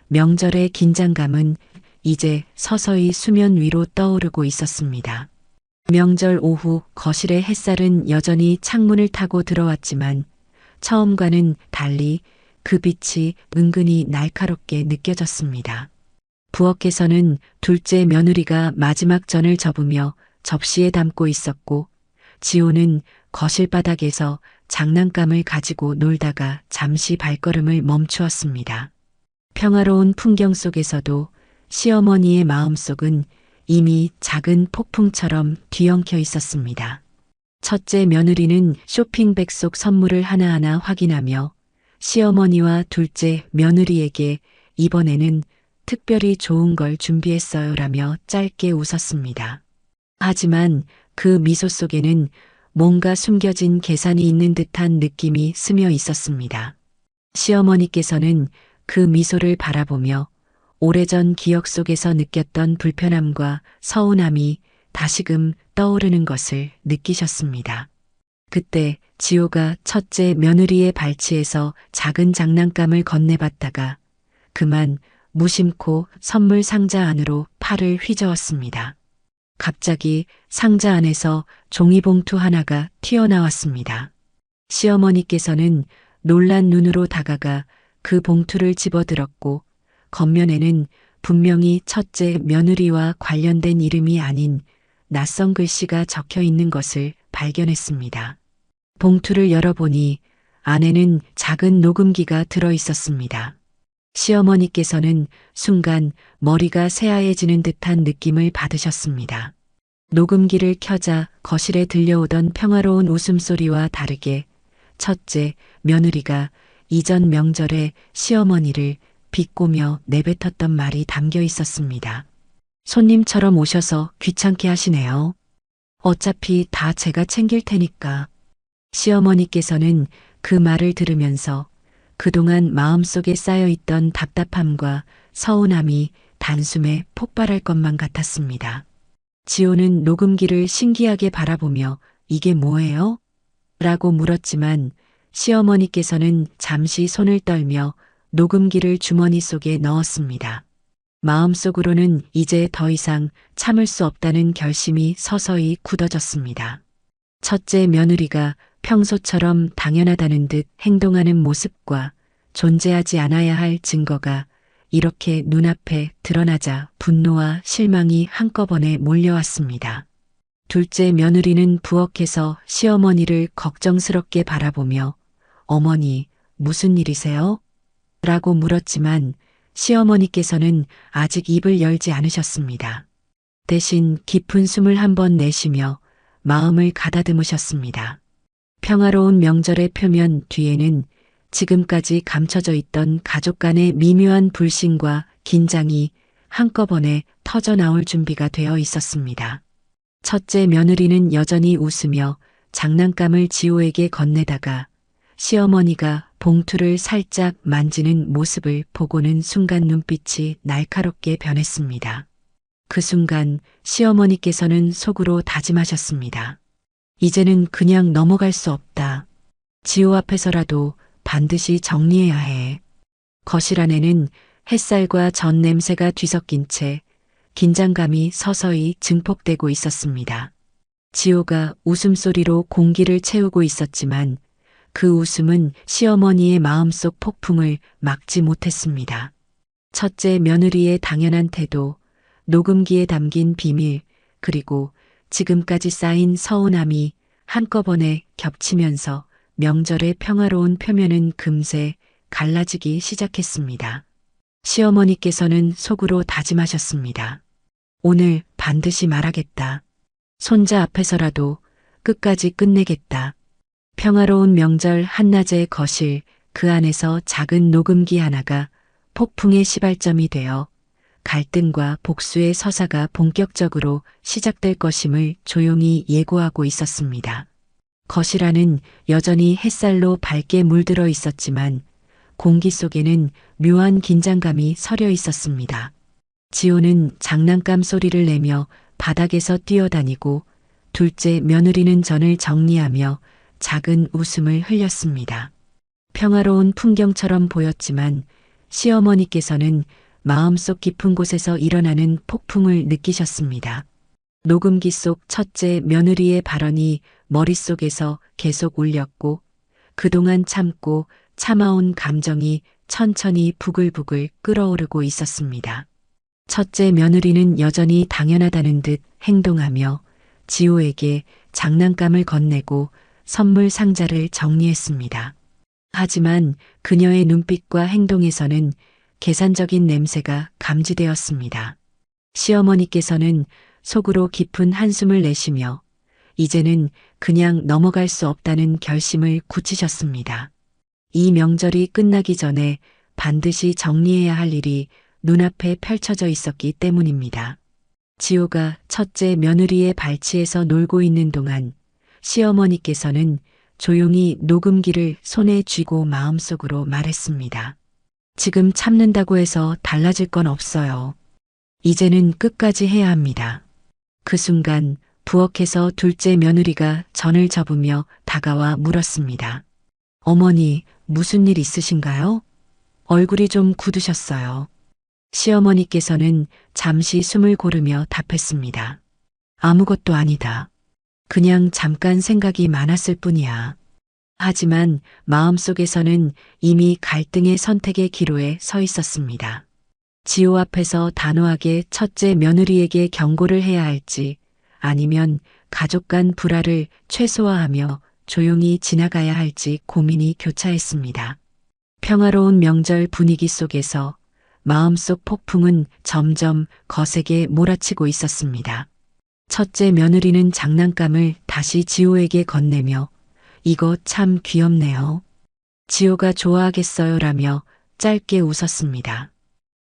명절의 긴장감은 이제 서서히 수면 위로 떠오르고 있었습니다. 명절 오후 거실의 햇살은 여전히 창문을 타고 들어왔지만 처음과는 달리 그 빛이 은근히 날카롭게 느껴졌습니다. 부엌에서는 둘째 며느리가 마지막 전을 접으며 접시에 담고 있었고 지호는 거실 바닥에서 장난감을 가지고 놀다가 잠시 발걸음을 멈추었습니다. 평화로운 풍경 속에서도 시어머니의 마음속은 이미 작은 폭풍처럼 뒤엉켜 있었습니다. 첫째 며느리는 쇼핑백 속 선물을 하나하나 확인하며 시어머니와 둘째 며느리에게 이번에는 특별히 좋은 걸 준비했어요라며 짧게 웃었습니다. 하지만 그 미소 속에는 뭔가 숨겨진 계산이 있는 듯한 느낌이 스며 있었습니다. 시어머니께서는 그 미소를 바라보며 오래전 기억 속에서 느꼈던 불편함과 서운함이 다시금 떠오르는 것을 느끼셨습니다. 그때 지호가 첫째 며느리의 발치에서 작은 장난감을 건네봤다가 그만 무심코 선물 상자 안으로 팔을 휘저었습니다. 갑자기 상자 안에서 종이봉투 하나가 튀어나왔습니다. 시어머니께서는 놀란 눈으로 다가가 그 봉투를 집어들었고 겉면에는 분명히 첫째 며느리와 관련된 이름이 아닌 낯선 글씨가 적혀 있는 것을 발견했습니다. 봉투를 열어보니 안에는 작은 녹음기가 들어 있었습니다. 시어머니께서는 순간 머리가 새하얘지는 듯한 느낌을 받으셨습니다. 녹음기를 켜자 거실에 들려오던 평화로운 웃음소리와 다르게 첫째 며느리가 이전 명절에 시어머니를 비꼬며 내뱉었던 말이 담겨 있었습니다. 손님처럼 오셔서 귀찮게 하시네요. 어차피 다 제가 챙길 테니까. 시어머니께서는 그 말을 들으면서 그동안 마음속에 쌓여있던 답답함과 서운함이 단숨에 폭발할 것만 같았습니다. 지호는 녹음기를 신기하게 바라보며 이게 뭐예요? 라고 물었지만 시어머니께서는 잠시 손을 떨며 녹음기를 주머니 속에 넣었습니다. 마음속으로는 이제 더 이상 참을 수 없다는 결심이 서서히 굳어졌습니다. 첫째 며느리가 평소처럼 당연하다는 듯 행동하는 모습과 존재하지 않아야 할 증거가 이렇게 눈앞에 드러나자 분노와 실망이 한꺼번에 몰려왔습니다. 둘째 며느리는 부엌에서 시어머니를 걱정스럽게 바라보며 어머니, 무슨 일이세요? 라고 물었지만 시어머니께서는 아직 입을 열지 않으셨습니다. 대신 깊은 숨을 한번 내쉬며 마음을 가다듬으셨습니다. 평화로운 명절의 표면 뒤에는 지금까지 감춰져 있던 가족 간의 미묘한 불신과 긴장이 한꺼번에 터져나올 준비가 되어 있었습니다. 첫째 며느리는 여전히 웃으며 장난감을 지호에게 건네다가 시어머니가 봉투를 살짝 만지는 모습을 보고는 순간 눈빛이 날카롭게 변했습니다. 그 순간 시어머니께서는 속으로 다짐하셨습니다. 이제는 그냥 넘어갈 수 없다. 지호 앞에서라도 반드시 정리해야 해. 거실 안에는 햇살과 전 냄새가 뒤섞인 채 긴장감이 서서히 증폭되고 있었습니다. 지호가 웃음소리로 공기를 채우고 있었지만 그 웃음은 시어머니의 마음속 폭풍을 막지 못했습니다. 첫째 며느리의 당연한 태도, 녹음기에 담긴 비밀, 그리고 지금까지 쌓인 서운함이 한꺼번에 겹치면서 명절의 평화로운 표면은 금세 갈라지기 시작했습니다. 시어머니께서는 속으로 다짐하셨습니다. 오늘 반드시 말하겠다. 손자 앞에서라도 끝까지 끝내겠다. 평화로운 명절 한낮의 거실, 그 안에서 작은 녹음기 하나가 폭풍의 시발점이 되어 갈등과 복수의 서사가 본격적으로 시작될 것임을 조용히 예고하고 있었습니다. 거실 안은 여전히 햇살로 밝게 물들어 있었지만 공기 속에는 묘한 긴장감이 서려 있었습니다. 지호는 장난감 소리를 내며 바닥에서 뛰어다니고 둘째 며느리는 전을 정리하며 작은 웃음을 흘렸습니다. 평화로운 풍경처럼 보였지만 시어머니께서는 마음속 깊은 곳에서 일어나는 폭풍을 느끼셨습니다. 녹음기 속 첫째 며느리의 발언이 머릿속에서 계속 울렸고 그동안 참고 참아온 감정이 천천히 부글부글 끓어오르고 있었습니다. 첫째 며느리는 여전히 당연하다는 듯 행동하며 지호에게 장난감을 건네고 선물 상자를 정리했습니다. 하지만 그녀의 눈빛과 행동에서는 계산적인 냄새가 감지되었습니다. 시어머니께서는 속으로 깊은 한숨을 내쉬며 이제는 그냥 넘어갈 수 없다는 결심을 굳히셨습니다. 이 명절이 끝나기 전에 반드시 정리해야 할 일이 눈앞에 펼쳐져 있었기 때문입니다. 지호가 첫째 며느리의 발치에서 놀고 있는 동안 시어머니께서는 조용히 녹음기를 손에 쥐고 마음속으로 말했습니다. 지금 참는다고 해서 달라질 건 없어요. 이제는 끝까지 해야 합니다. 그 순간 부엌에서 둘째 며느리가 전을 접으며 다가와 물었습니다. 어머니, 무슨 일 있으신가요? 얼굴이 좀 굳으셨어요. 시어머니께서는 잠시 숨을 고르며 답했습니다. 아무것도 아니다. 그냥 잠깐 생각이 많았을 뿐이야. 하지만 마음속에서는 이미 갈등의 선택의 기로에 서 있었습니다. 지호 앞에서 단호하게 첫째 며느리에게 경고를 해야 할지 아니면 가족 간 불화를 최소화하며 조용히 지나가야 할지 고민이 교차했습니다. 평화로운 명절 분위기 속에서 마음속 폭풍은 점점 거세게 몰아치고 있었습니다. 첫째 며느리는 장난감을 다시 지호에게 건네며 이거 참 귀엽네요. 지호가 좋아하겠어요라며 짧게 웃었습니다.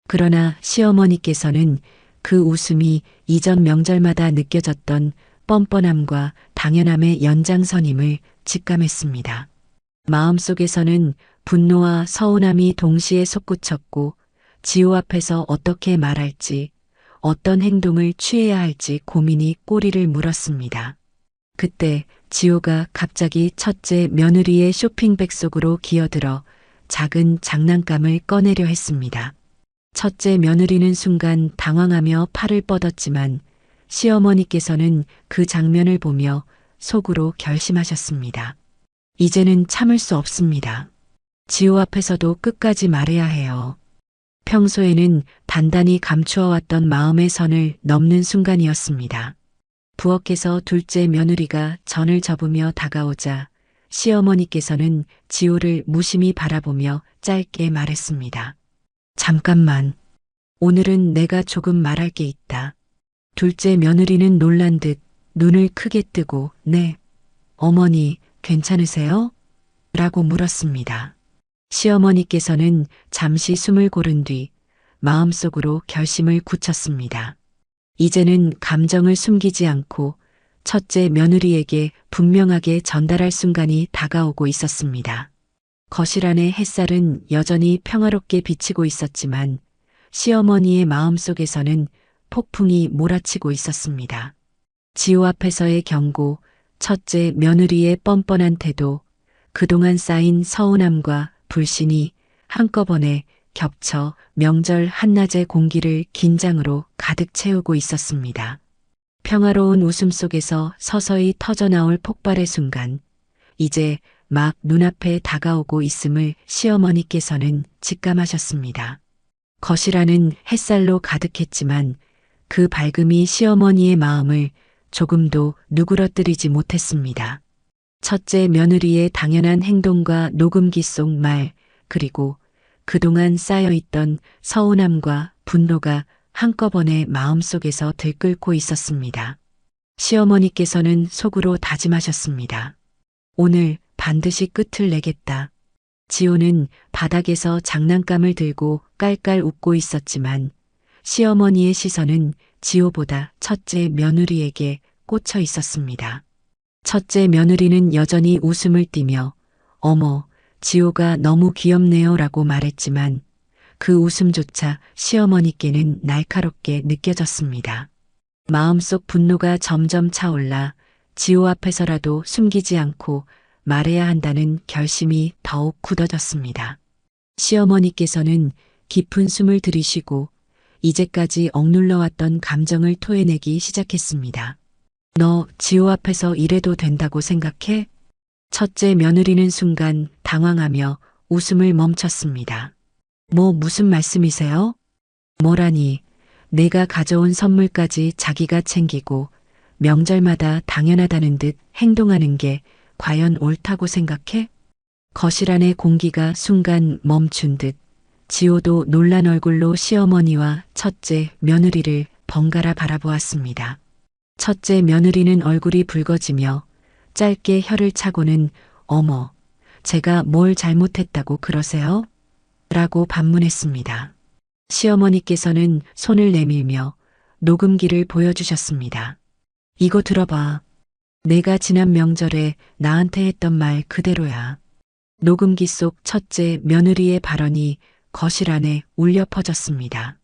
그러나 시어머니께서는 그 웃음이 이전 명절마다 느껴졌던 뻔뻔함과 당연함의 연장선임을 직감했습니다. 마음속에서는 분노와 서운함이 동시에 솟구쳤고 지호 앞에서 어떻게 말할지, 어떤 행동을 취해야 할지 고민이 꼬리를 물었습니다. 그때 지호가 갑자기 첫째 며느리의 쇼핑백 속으로 기어들어 작은 장난감을 꺼내려 했습니다. 첫째 며느리는 순간 당황하며 팔을 뻗었지만 시어머니께서는 그 장면을 보며 속으로 결심하셨습니다. 이제는 참을 수 없습니다. 지호 앞에서도 끝까지 말해야 해요. 평소에는 단단히 감추어왔던 마음의 선을 넘는 순간이었습니다. 부엌에서 둘째 며느리가 전을 접으며 다가오자 시어머니께서는 지호를 무심히 바라보며 짧게 말했습니다. 잠깐만. 오늘은 내가 조금 말할 게 있다. 둘째 며느리는 놀란 듯 눈을 크게 뜨고 네, 어머니 괜찮으세요? 라고 물었습니다. 시어머니께서는 잠시 숨을 고른 뒤 마음속으로 결심을 굳혔습니다. 이제는 감정을 숨기지 않고 첫째 며느리에게 분명하게 전달할 순간이 다가오고 있었습니다. 거실 안의 햇살은 여전히 평화롭게 비치고 있었지만 시어머니의 마음속에서는 폭풍이 몰아치고 있었습니다. 지호 앞에서의 경고, 첫째 며느리의 뻔뻔한 태도, 그동안 쌓인 서운함과 불신이 한꺼번에 겹쳐 명절 한낮의 공기를 긴장으로 가득 채우고 있었습니다. 평화로운 웃음 속에서 서서히 터져나올 폭발의 순간, 이제 막 눈앞에 다가오고 있음을 시어머니께서는 직감하셨습니다. 거실 안은 햇살로 가득했지만 그 밝음이 시어머니의 마음을 조금도 누그러뜨리지 못했습니다. 첫째 며느리의 당연한 행동과 녹음기 속 말, 그리고 그동안 쌓여있던 서운함과 분노가 한꺼번에 마음속에서 들끓고 있었습니다. 시어머니께서는 속으로 다짐하셨습니다. 오늘 반드시 끝을 내겠다. 지호는 바닥에서 장난감을 들고 깔깔 웃고 있었지만 시어머니의 시선은 지호보다 첫째 며느리에게 꽂혀 있었습니다. 첫째 며느리는 여전히 웃음을 띠며 어머, 지호가 너무 귀엽네요 라고 말했지만 그 웃음조차 시어머니께는 날카롭게 느껴졌습니다. 마음속 분노가 점점 차올라 지호 앞에서라도 숨기지 않고 말해야 한다는 결심이 더욱 굳어졌습니다. 시어머니께서는 깊은 숨을 들이쉬고 이제까지 억눌러왔던 감정을 토해내기 시작했습니다. 너 지호 앞에서 이래도 된다고 생각해? 첫째 며느리는 순간 당황하며 웃음을 멈췄습니다. 무슨 말씀이세요? 뭐라니, 내가 가져온 선물까지 자기가 챙기고 명절마다 당연하다는 듯 행동하는 게 과연 옳다고 생각해? 거실 안의 공기가 순간 멈춘 듯 지호도 놀란 얼굴로 시어머니와 첫째 며느리를 번갈아 바라보았습니다. 첫째 며느리는 얼굴이 붉어지며 짧게 혀를 차고는 어머, 제가 뭘 잘못했다고 그러세요? 라고 반문했습니다. 시어머니께서는 손을 내밀며 녹음기를 보여주셨습니다. 이거 들어봐. 내가 지난 명절에 나한테 했던 말 그대로야. 녹음기 속 첫째 며느리의 발언이 거실 안에 울려 퍼졌습니다.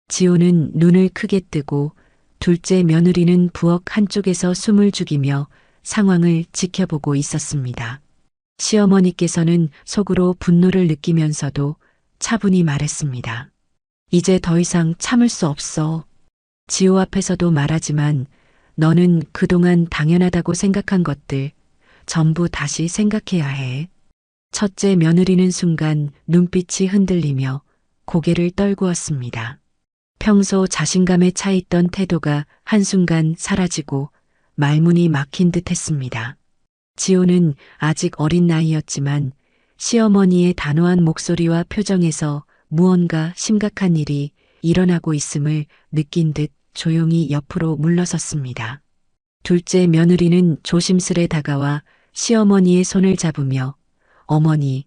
지호는 눈을 크게 뜨고 둘째 며느리는 부엌 한쪽에서 숨을 죽이며 상황을 지켜보고 있었습니다. 시어머니께서는 속으로 분노를 느끼면서도 차분히 말했습니다. 이제 더 이상 참을 수 없어. 지호 앞에서도 말하지만 너는 그동안 당연하다고 생각한 것들 전부 다시 생각해야 해. 첫째 며느리는 순간 눈빛이 흔들리며 고개를 떨구었습니다. 평소 자신감에 차있던 태도가 한순간 사라지고 말문이 막힌 듯 했습니다. 지호는 아직 어린 나이였지만 시어머니의 단호한 목소리와 표정에서 무언가 심각한 일이 일어나고 있음을 느낀 듯 조용히 옆으로 물러섰습니다. 둘째 며느리는 조심스레 다가와 시어머니의 손을 잡으며 어머니,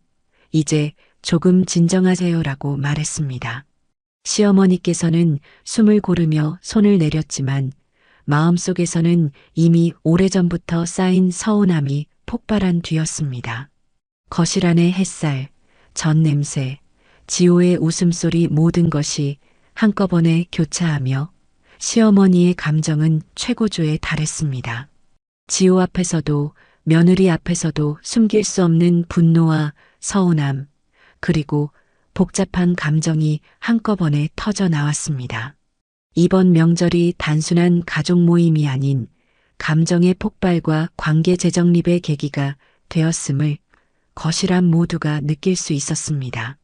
이제 조금 진정하세요라고 말했습니다. 시어머니께서는 숨을 고르며 손을 내렸지만 마음속에서는 이미 오래전부터 쌓인 서운함이 폭발한 뒤였습니다. 거실 안의 햇살, 전 냄새, 지호의 웃음소리 모든 것이 한꺼번에 교차하며 시어머니의 감정은 최고조에 달했습니다. 지호 앞에서도 며느리 앞에서도 숨길 수 없는 분노와 서운함, 그리고 복잡한 감정이 한꺼번에 터져 나왔습니다. 이번 명절이 단순한 가족 모임이 아닌 감정의 폭발과 관계 재정립의 계기가 되었음을 거실 안 모두가 느낄 수 있었습니다.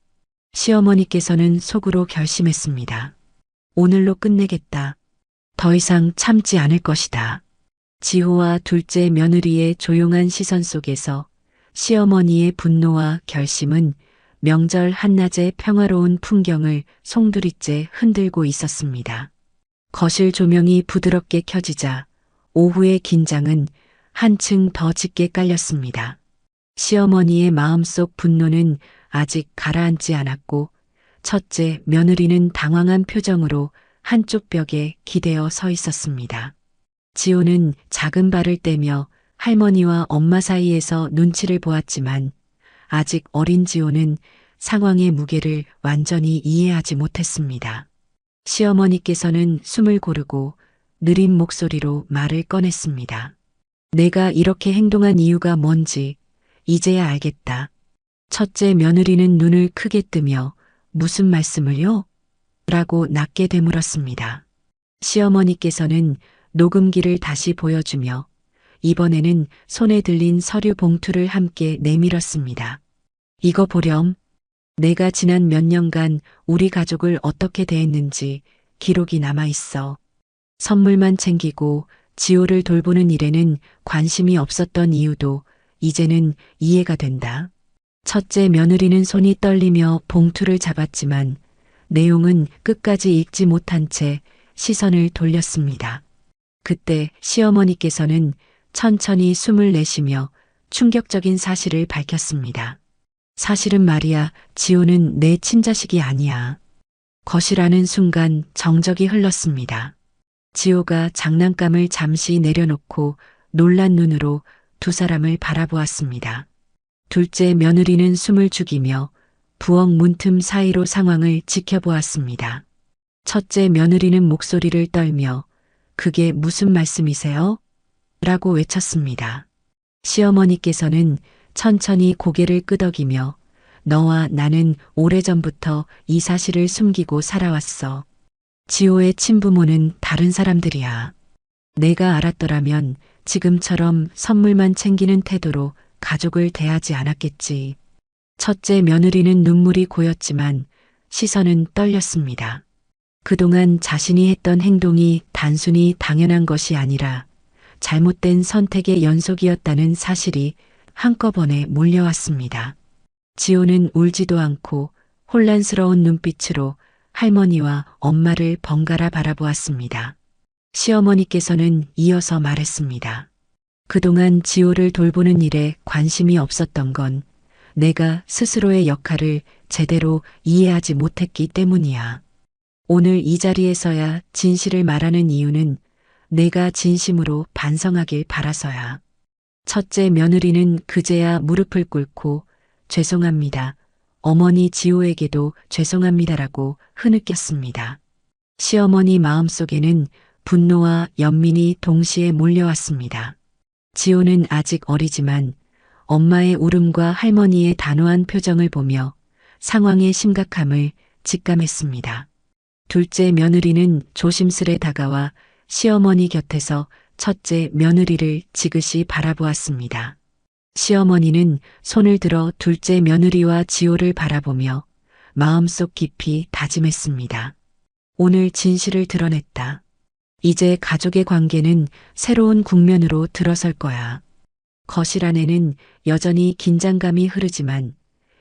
시어머니께서는 속으로 결심했습니다. 오늘로 끝내겠다. 더 이상 참지 않을 것이다. 지호와 둘째 며느리의 조용한 시선 속에서 시어머니의 분노와 결심은 명절 한낮의 평화로운 풍경을 송두리째 흔들고 있었습니다. 거실 조명이 부드럽게 켜지자 오후의 긴장은 한층 더 짙게 깔렸습니다. 시어머니의 마음속 분노는 아직 가라앉지 않았고 첫째 며느리는 당황한 표정으로 한쪽 벽에 기대어 서 있었습니다. 지호는 작은 발을 떼며 할머니와 엄마 사이에서 눈치를 보았지만 아직 어린 지호는 상황의 무게를 완전히 이해하지 못했습니다. 시어머니께서는 숨을 고르고 느린 목소리로 말을 꺼냈습니다. 내가 이렇게 행동한 이유가 뭔지 이제야 알겠다. 첫째 며느리는 눈을 크게 뜨며 무슨 말씀을요? 라고 낮게 되물었습니다. 시어머니께서는 녹음기를 다시 보여주며 이번에는 손에 들린 서류 봉투를 함께 내밀었습니다. 이거 보렴. 내가 지난 몇 년간 우리 가족을 어떻게 대했는지 기록이 남아 있어. 선물만 챙기고 지호를 돌보는 일에는 관심이 없었던 이유도 이제는 이해가 된다. 첫째 며느리는 손이 떨리며 봉투를 잡았지만 내용은 끝까지 읽지 못한 채 시선을 돌렸습니다. 그때 시어머니께서는 천천히 숨을 내쉬며 충격적인 사실을 밝혔습니다. 사실은 말이야, 지호는 내 친자식이 아니야. 거실하는 순간 정적이 흘렀습니다. 지호가 장난감을 잠시 내려놓고 놀란 눈으로 두 사람을 바라보았습니다. 둘째 며느리는 숨을 죽이며 부엌 문틈 사이로 상황을 지켜보았습니다. 첫째 며느리는 목소리를 떨며 그게 무슨 말씀이세요? 라고 외쳤습니다. 시어머니께서는 천천히 고개를 끄덕이며 너와 나는 오래전부터 이 사실을 숨기고 살아왔어. 지호의 친부모는 다른 사람들이야. 내가 알았더라면 지금처럼 선물만 챙기는 태도로 가족을 대하지 않았겠지. 첫째 며느리는 눈물이 고였지만 시선은 떨렸습니다. 그동안 자신이 했던 행동이 단순히 당연한 것이 아니라 잘못된 선택의 연속이었다는 사실이 한꺼번에 몰려왔습니다. 지호는 울지도 않고 혼란스러운 눈빛으로 할머니와 엄마를 번갈아 바라보았습니다. 시어머니께서는 이어서 말했습니다. 그동안 지호를 돌보는 일에 관심이 없었던 건 내가 스스로의 역할을 제대로 이해하지 못했기 때문이야. 오늘 이 자리에서야 진실을 말하는 이유는 내가 진심으로 반성하길 바라서야. 첫째 며느리는 그제야 무릎을 꿇고 죄송합니다. 어머니 지호에게도 죄송합니다라고 흐느꼈습니다. 시어머니 마음속에는 분노와 연민이 동시에 몰려왔습니다. 지호는 아직 어리지만 엄마의 울음과 할머니의 단호한 표정을 보며 상황의 심각함을 직감했습니다. 둘째 며느리는 조심스레 다가와 시어머니 곁에서 첫째 며느리를 지그시 바라보았습니다. 시어머니는 손을 들어 둘째 며느리와 지호를 바라보며 마음속 깊이 다짐했습니다. 오늘 진실을 드러냈다. 이제 가족의 관계는 새로운 국면으로 들어설 거야. 거실 안에는 여전히 긴장감이 흐르지만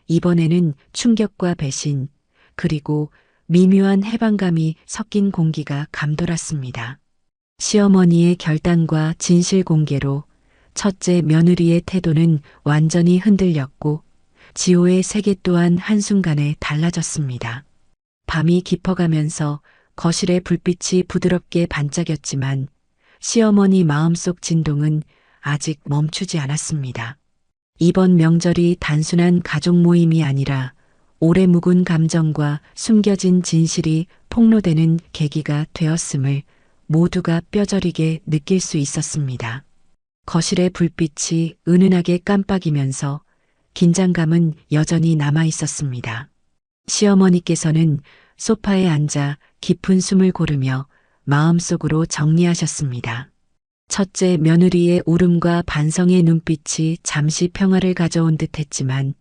이번에는 충격과 배신, 그리고 미묘한 해방감이 섞인 공기가 감돌았습니다. 시어머니의 결단과 진실 공개로 첫째 며느리의 태도는 완전히 흔들렸고 지호의 세계 또한 한순간에 달라졌습니다. 밤이 깊어가면서 거실의 불빛이 부드럽게 반짝였지만 시어머니 마음속 진동은 아직 멈추지 않았습니다. 이번 명절이 단순한 가족 모임이 아니라 오래 묵은 감정과 숨겨진 진실이 폭로되는 계기가 되었음을 모두가 뼈저리게 느낄 수 있었습니다. 거실의 불빛이 은은하게 깜빡이면서 긴장감은 여전히 남아 있었습니다. 시어머니께서는 소파에 앉아 깊은 숨을 고르며 마음속으로 정리하셨습니다. 첫째 며느리의 울음과 반성의 눈빛이 잠시 평화를 가져온 듯 했지만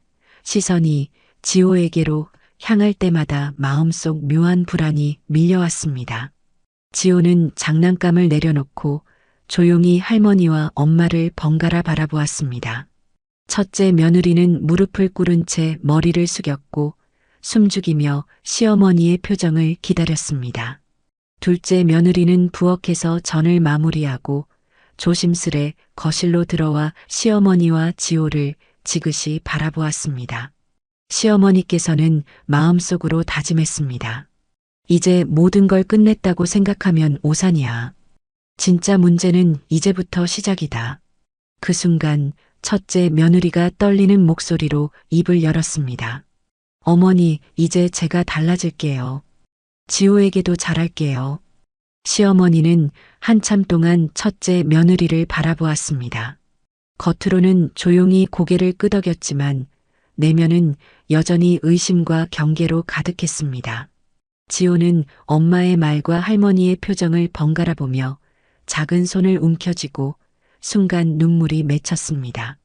시선이 지호에게로 향할 때마다 마음속 묘한 불안이 밀려왔습니다. 지호는 장난감을 내려놓고 조용히 할머니와 엄마를 번갈아 바라보았습니다. 첫째 며느리는 무릎을 꿇은 채 머리를 숙였고 숨죽이며 시어머니의 표정을 기다렸습니다. 둘째 며느리는 부엌에서 전을 마무리하고 조심스레 거실로 들어와 시어머니와 지호를 지그시 바라보았습니다. 시어머니께서는 마음속으로 다짐했습니다. 이제 모든 걸 끝냈다고 생각하면 오산이야. 진짜 문제는 이제부터 시작이다. 그 순간 첫째 며느리가 떨리는 목소리로 입을 열었습니다. 어머니, 이제 제가 달라질게요. 지호에게도 잘할게요. 시어머니는 한참 동안 첫째 며느리를 바라보았습니다. 겉으로는 조용히 고개를 끄덕였지만 내면은 여전히 의심과 경계로 가득했습니다. 지호는 엄마의 말과 할머니의 표정을 번갈아 보며 작은 손을 움켜쥐고 순간 눈물이 맺혔습니다.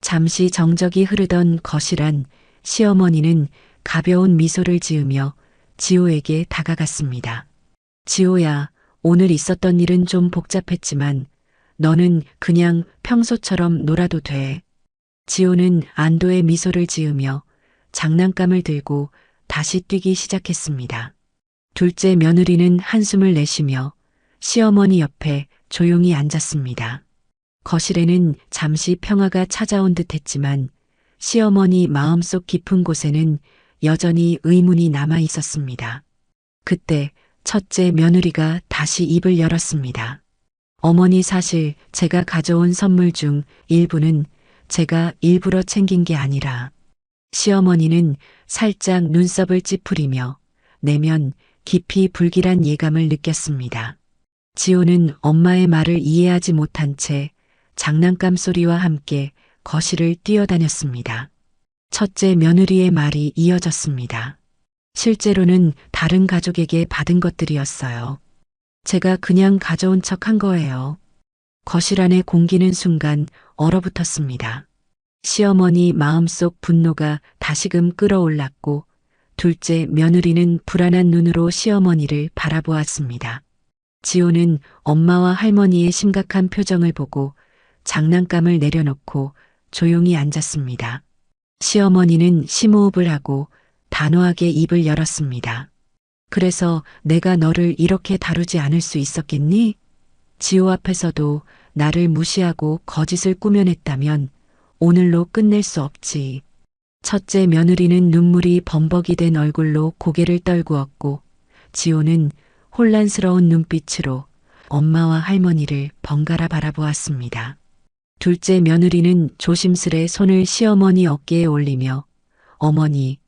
잠시 정적이 흐르던 거실 안 시어머니는 가벼운 미소를 지으며 지호에게 다가갔습니다. 지호야, 오늘 있었던 일은 좀 복잡했지만 너는 그냥 평소처럼 놀아도 돼. 지호는 안도의 미소를 지으며 장난감을 들고 다시 뛰기 시작했습니다. 둘째 며느리는 한숨을 내쉬며 시어머니 옆에 조용히 앉았습니다. 거실에는 잠시 평화가 찾아온 듯 했지만 시어머니 마음속 깊은 곳에는 여전히 의문이 남아 있었습니다. 그때 첫째 며느리가 다시 입을 열었습니다. 어머니, 사실 제가 가져온 선물 중 일부는 제가 일부러 챙긴 게 아니라. 시어머니는 살짝 눈썹을 찌푸리며 내면 깊이 불길한 예감을 느꼈습니다. 지호는 엄마의 말을 이해하지 못한 채 장난감 소리와 함께 거실을 뛰어다녔습니다. 첫째 며느리의 말이 이어졌습니다. 실제로는 다른 가족에게 받은 것들이었어요. 제가 그냥 가져온 척 한 거예요. 거실 안에 공기는 순간 얼어붙었습니다. 시어머니 마음속 분노가 다시금 끓어올랐고 둘째 며느리는 불안한 눈으로 시어머니를 바라보았습니다. 지호는 엄마와 할머니의 심각한 표정을 보고 장난감을 내려놓고 조용히 앉았습니다. 시어머니는 심호흡을 하고 단호하게 입을 열었습니다. 그래서 내가 너를 이렇게 다루지 않을 수 있었겠니? 지호 앞에서도 나를 무시하고 거짓을 꾸며냈다면 오늘로 끝낼 수 없지. 첫째 며느리는 눈물이 범벅이 된 얼굴로 고개를 떨구었고 지호는 혼란스러운 눈빛으로 엄마와 할머니를 번갈아 바라보았습니다. 둘째 며느리는 조심스레 손을 시어머니 어깨에 올리며 어머니,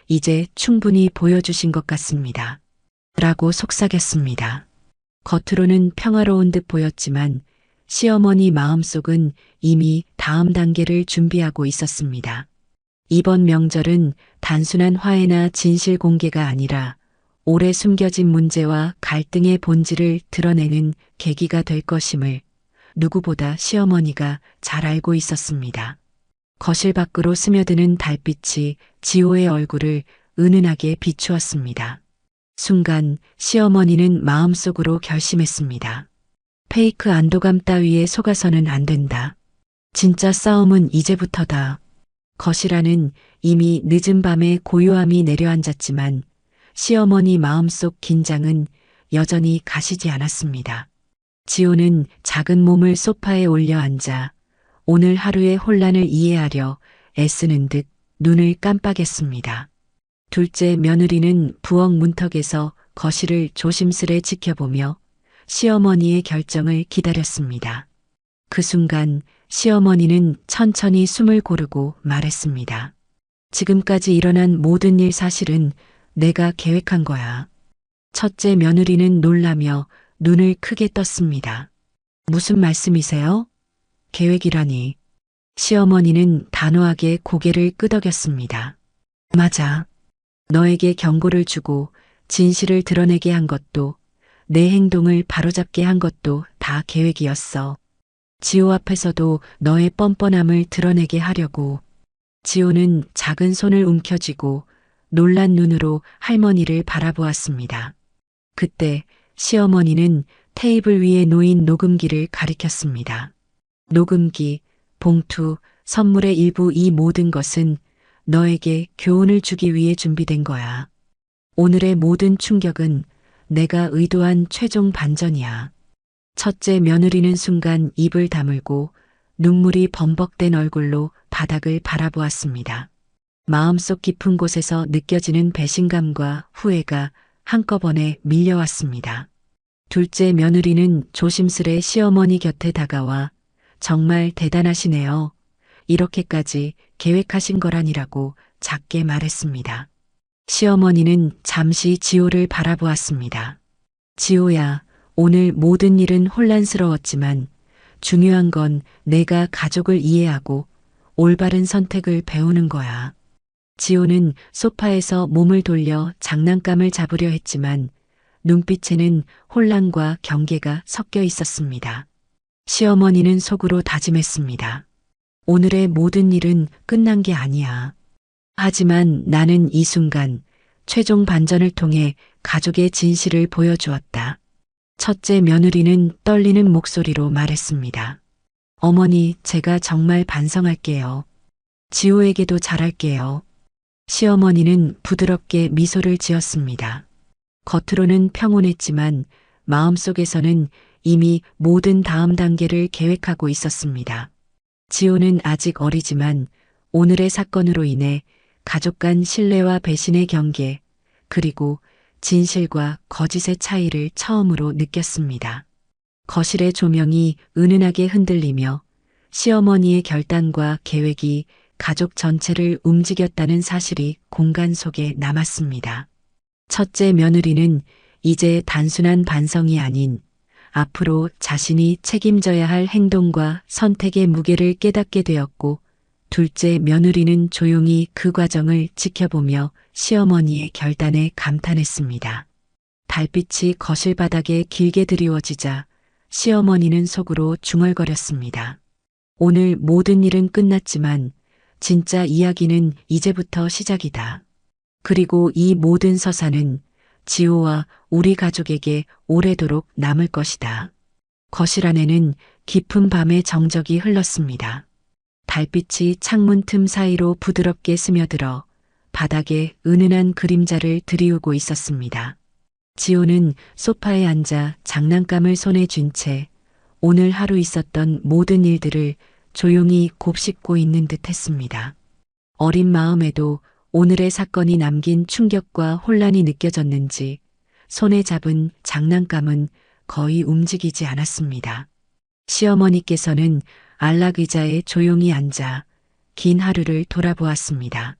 이제 충분히 보여주신 것 같습니다. 라고 속삭였습니다. 겉으로는 평화로운 듯 보였지만 시어머니 마음속은 이미 다음 단계를 준비하고 있었습니다. 이번 명절은 단순한 화해나 진실 공개가 아니라 오래 숨겨진 문제와 갈등의 본질을 드러내는 계기가 될 것임을 누구보다 시어머니가 잘 알고 있었습니다. 거실 밖으로 스며드는 달빛이 지호의 얼굴을 은은하게 비추었습니다. 순간 시어머니는 마음속으로 결심했습니다. 페이크 안도감 따위에 속아서는 안 된다. 진짜 싸움은 이제부터다. 거실 안은 이미 늦은 밤에 고요함이 내려앉았지만 시어머니 마음속 긴장은 여전히 가시지 않았습니다. 지호는 작은 몸을 소파에 올려 앉아 오늘 하루의 혼란을 이해하려 애쓰는 듯 눈을 깜빡였습니다. 둘째 며느리는 부엌 문턱에서 거실을 조심스레 지켜보며 시어머니의 결정을 기다렸습니다. 그 순간 시어머니는 천천히 숨을 고르고 말했습니다. 지금까지 일어난 모든 일 사실은 내가 계획한 거야. 첫째 며느리는 놀라며 눈을 크게 떴습니다. 무슨 말씀이세요? 계획이라니. 시어머니는 단호하게 고개를 끄덕였습니다. 맞아. 너에게 경고를 주고 진실을 드러내게 한 것도 내 행동을 바로잡게 한 것도 다 계획이었어. 지호 앞에서도 너의 뻔뻔함을 드러내게 하려고. 지호는 작은 손을 움켜쥐고 놀란 눈으로 할머니를 바라보았습니다. 그때 시어머니는 테이블 위에 놓인 녹음기를 가리켰습니다. 녹음기, 봉투, 선물의 일부, 이 모든 것은 너에게 교훈을 주기 위해 준비된 거야. 오늘의 모든 충격은 내가 의도한 최종 반전이야. 첫째 며느리는 순간 입을 다물고 눈물이 범벅된 얼굴로 바닥을 바라보았습니다. 마음속 깊은 곳에서 느껴지는 배신감과 후회가 한꺼번에 밀려왔습니다. 둘째 며느리는 조심스레 시어머니 곁에 다가와 정말 대단하시네요. 이렇게까지 계획하신 거라니라고 작게 말했습니다. 시어머니는 잠시 지호를 바라보았습니다. 지호야, 오늘 모든 일은 혼란스러웠지만 중요한 건 내가 가족을 이해하고 올바른 선택을 배우는 거야. 지호는 소파에서 몸을 돌려 장난감을 잡으려 했지만 눈빛에는 혼란과 경계가 섞여 있었습니다. 시어머니는 속으로 다짐했습니다. 오늘의 모든 일은 끝난 게 아니야. 하지만 나는 이 순간 최종 반전을 통해 가족의 진실을 보여주었다. 첫째 며느리는 떨리는 목소리로 말했습니다. 어머니, 제가 정말 반성할게요. 지호에게도 잘할게요. 시어머니는 부드럽게 미소를 지었습니다. 겉으로는 평온했지만 마음속에서는 이미 모든 다음 단계를 계획하고 있었습니다. 지호는 아직 어리지만 오늘의 사건으로 인해 가족 간 신뢰와 배신의 경계, 그리고 진실과 거짓의 차이를 처음으로 느꼈습니다. 거실의 조명이 은은하게 흔들리며 시어머니의 결단과 계획이 가족 전체를 움직였다는 사실이 공간 속에 남았습니다. 첫째 며느리는 이제 단순한 반성이 아닌 앞으로 자신이 책임져야 할 행동과 선택의 무게를 깨닫게 되었고, 둘째 며느리는 조용히 그 과정을 지켜보며 시어머니의 결단에 감탄했습니다. 달빛이 거실 바닥에 길게 드리워지자 시어머니는 속으로 중얼거렸습니다. 오늘 모든 일은 끝났지만 진짜 이야기는 이제부터 시작이다. 그리고 이 모든 서사는 지호와 우리 가족에게 오래도록 남을 것이다. 거실 안에는 깊은 밤의 정적이 흘렀습니다. 달빛이 창문 틈 사이로 부드럽게 스며들어 바닥에 은은한 그림자를 드리우고 있었습니다. 지호는 소파에 앉아 장난감을 손에 쥔 채 오늘 하루 있었던 모든 일들을 조용히 곱씹고 있는 듯 했습니다. 어린 마음에도 오늘의 사건이 남긴 충격과 혼란이 느껴졌는지 손에 잡은 장난감은 거의 움직이지 않았습니다. 시어머니께서는 안락 의자에 조용히 앉아 긴 하루를 돌아보았습니다.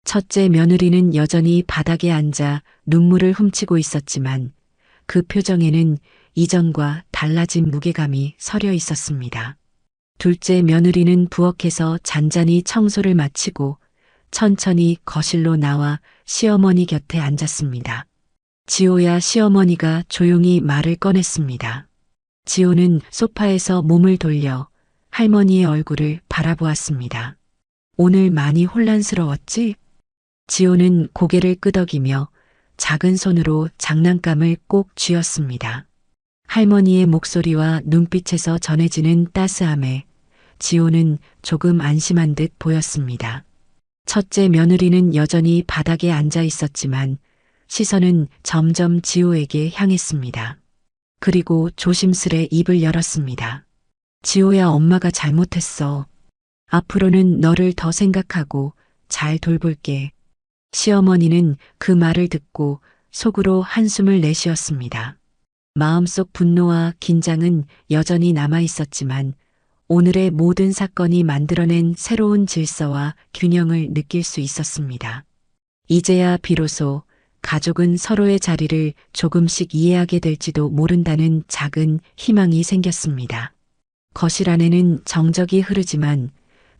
첫째 며느리는 여전히 바닥에 앉아 눈물을 훔치고 있었지만 그 표정에는 이전과 달라진 무게감이 서려 있었습니다. 둘째 며느리는 부엌에서 잔잔히 청소를 마치고 천천히 거실로 나와 시어머니 곁에 앉았습니다. 지호야, 시어머니가 조용히 말을 꺼냈습니다. 지호는 소파에서 몸을 돌려 할머니의 얼굴을 바라보았습니다. 오늘 많이 혼란스러웠지? 지호는 고개를 끄덕이며 작은 손으로 장난감을 꼭 쥐었습니다. 할머니의 목소리와 눈빛에서 전해지는 따스함에 지호는 조금 안심한 듯 보였습니다. 첫째 며느리는 여전히 바닥에 앉아 있었지만 시선은 점점 지호에게 향했습니다. 그리고 조심스레 입을 열었습니다. 지호야, 엄마가 잘못했어. 앞으로는 너를 더 생각하고 잘 돌볼게. 시어머니는 그 말을 듣고 속으로 한숨을 내쉬었습니다. 마음속 분노와 긴장은 여전히 남아 있었지만 오늘의 모든 사건이 만들어낸 새로운 질서와 균형을 느낄 수 있었습니다. 이제야 비로소 가족은 서로의 자리를 조금씩 이해하게 될지도 모른다는 작은 희망이 생겼습니다. 거실 안에는 정적이 흐르지만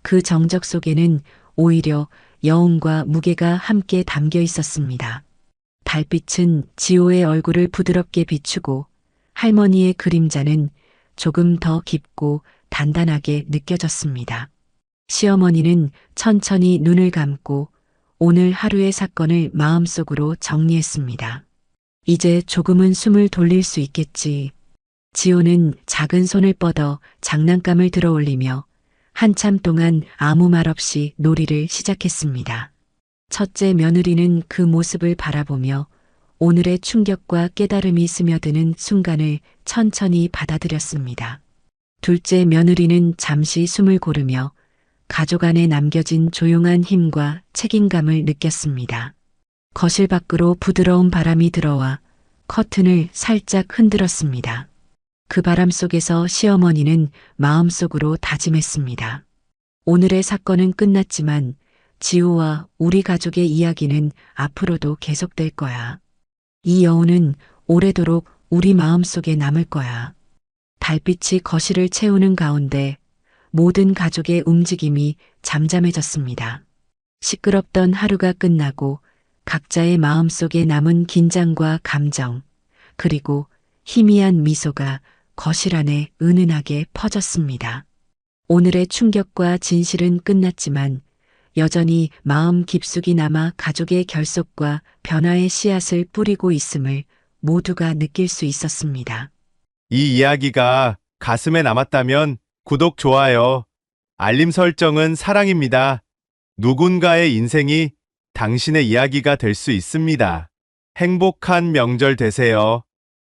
그 정적 속에는 오히려 여운과 무게가 함께 담겨 있었습니다. 달빛은 지호의 얼굴을 부드럽게 비추고 할머니의 그림자는 조금 더 깊고 단단하게 느껴졌습니다. 시어머니는 천천히 눈을 감고 오늘 하루의 사건을 마음속으로 정리했습니다. 이제 조금은 숨을 돌릴 수 있겠지. 지호는 작은 손을 뻗어 장난감을 들어 올리며 한참 동안 아무 말 없이 놀이를 시작했습니다. 첫째 며느리는 그 모습을 바라보며 오늘의 충격과 깨달음이 스며드는 순간을 천천히 받아들였습니다. 둘째 며느리는 잠시 숨을 고르며 가족 안에 남겨진 조용한 힘과 책임감을 느꼈습니다. 거실 밖으로 부드러운 바람이 들어와 커튼을 살짝 흔들었습니다. 그 바람 속에서 시어머니는 마음속으로 다짐했습니다. 오늘의 사건은 끝났지만 지호와 우리 가족의 이야기는 앞으로도 계속될 거야. 이 여운은 오래도록 우리 마음속에 남을 거야. 달빛이 거실을 채우는 가운데 모든 가족의 움직임이 잠잠해졌습니다. 시끄럽던 하루가 끝나고 각자의 마음속에 남은 긴장과 감정, 그리고 희미한 미소가 거실 안에 은은하게 퍼졌습니다. 오늘의 충격과 진실은 끝났지만 여전히 마음 깊숙이 남아 가족의 결속과 변화의 씨앗을 뿌리고 있음을 모두가 느낄 수 있었습니다. 이 이야기가 가슴에 남았다면 구독, 좋아요, 알림 설정은 사랑입니다. 누군가의 인생이 당신의 이야기가 될 수 있습니다. 행복한 명절 되세요.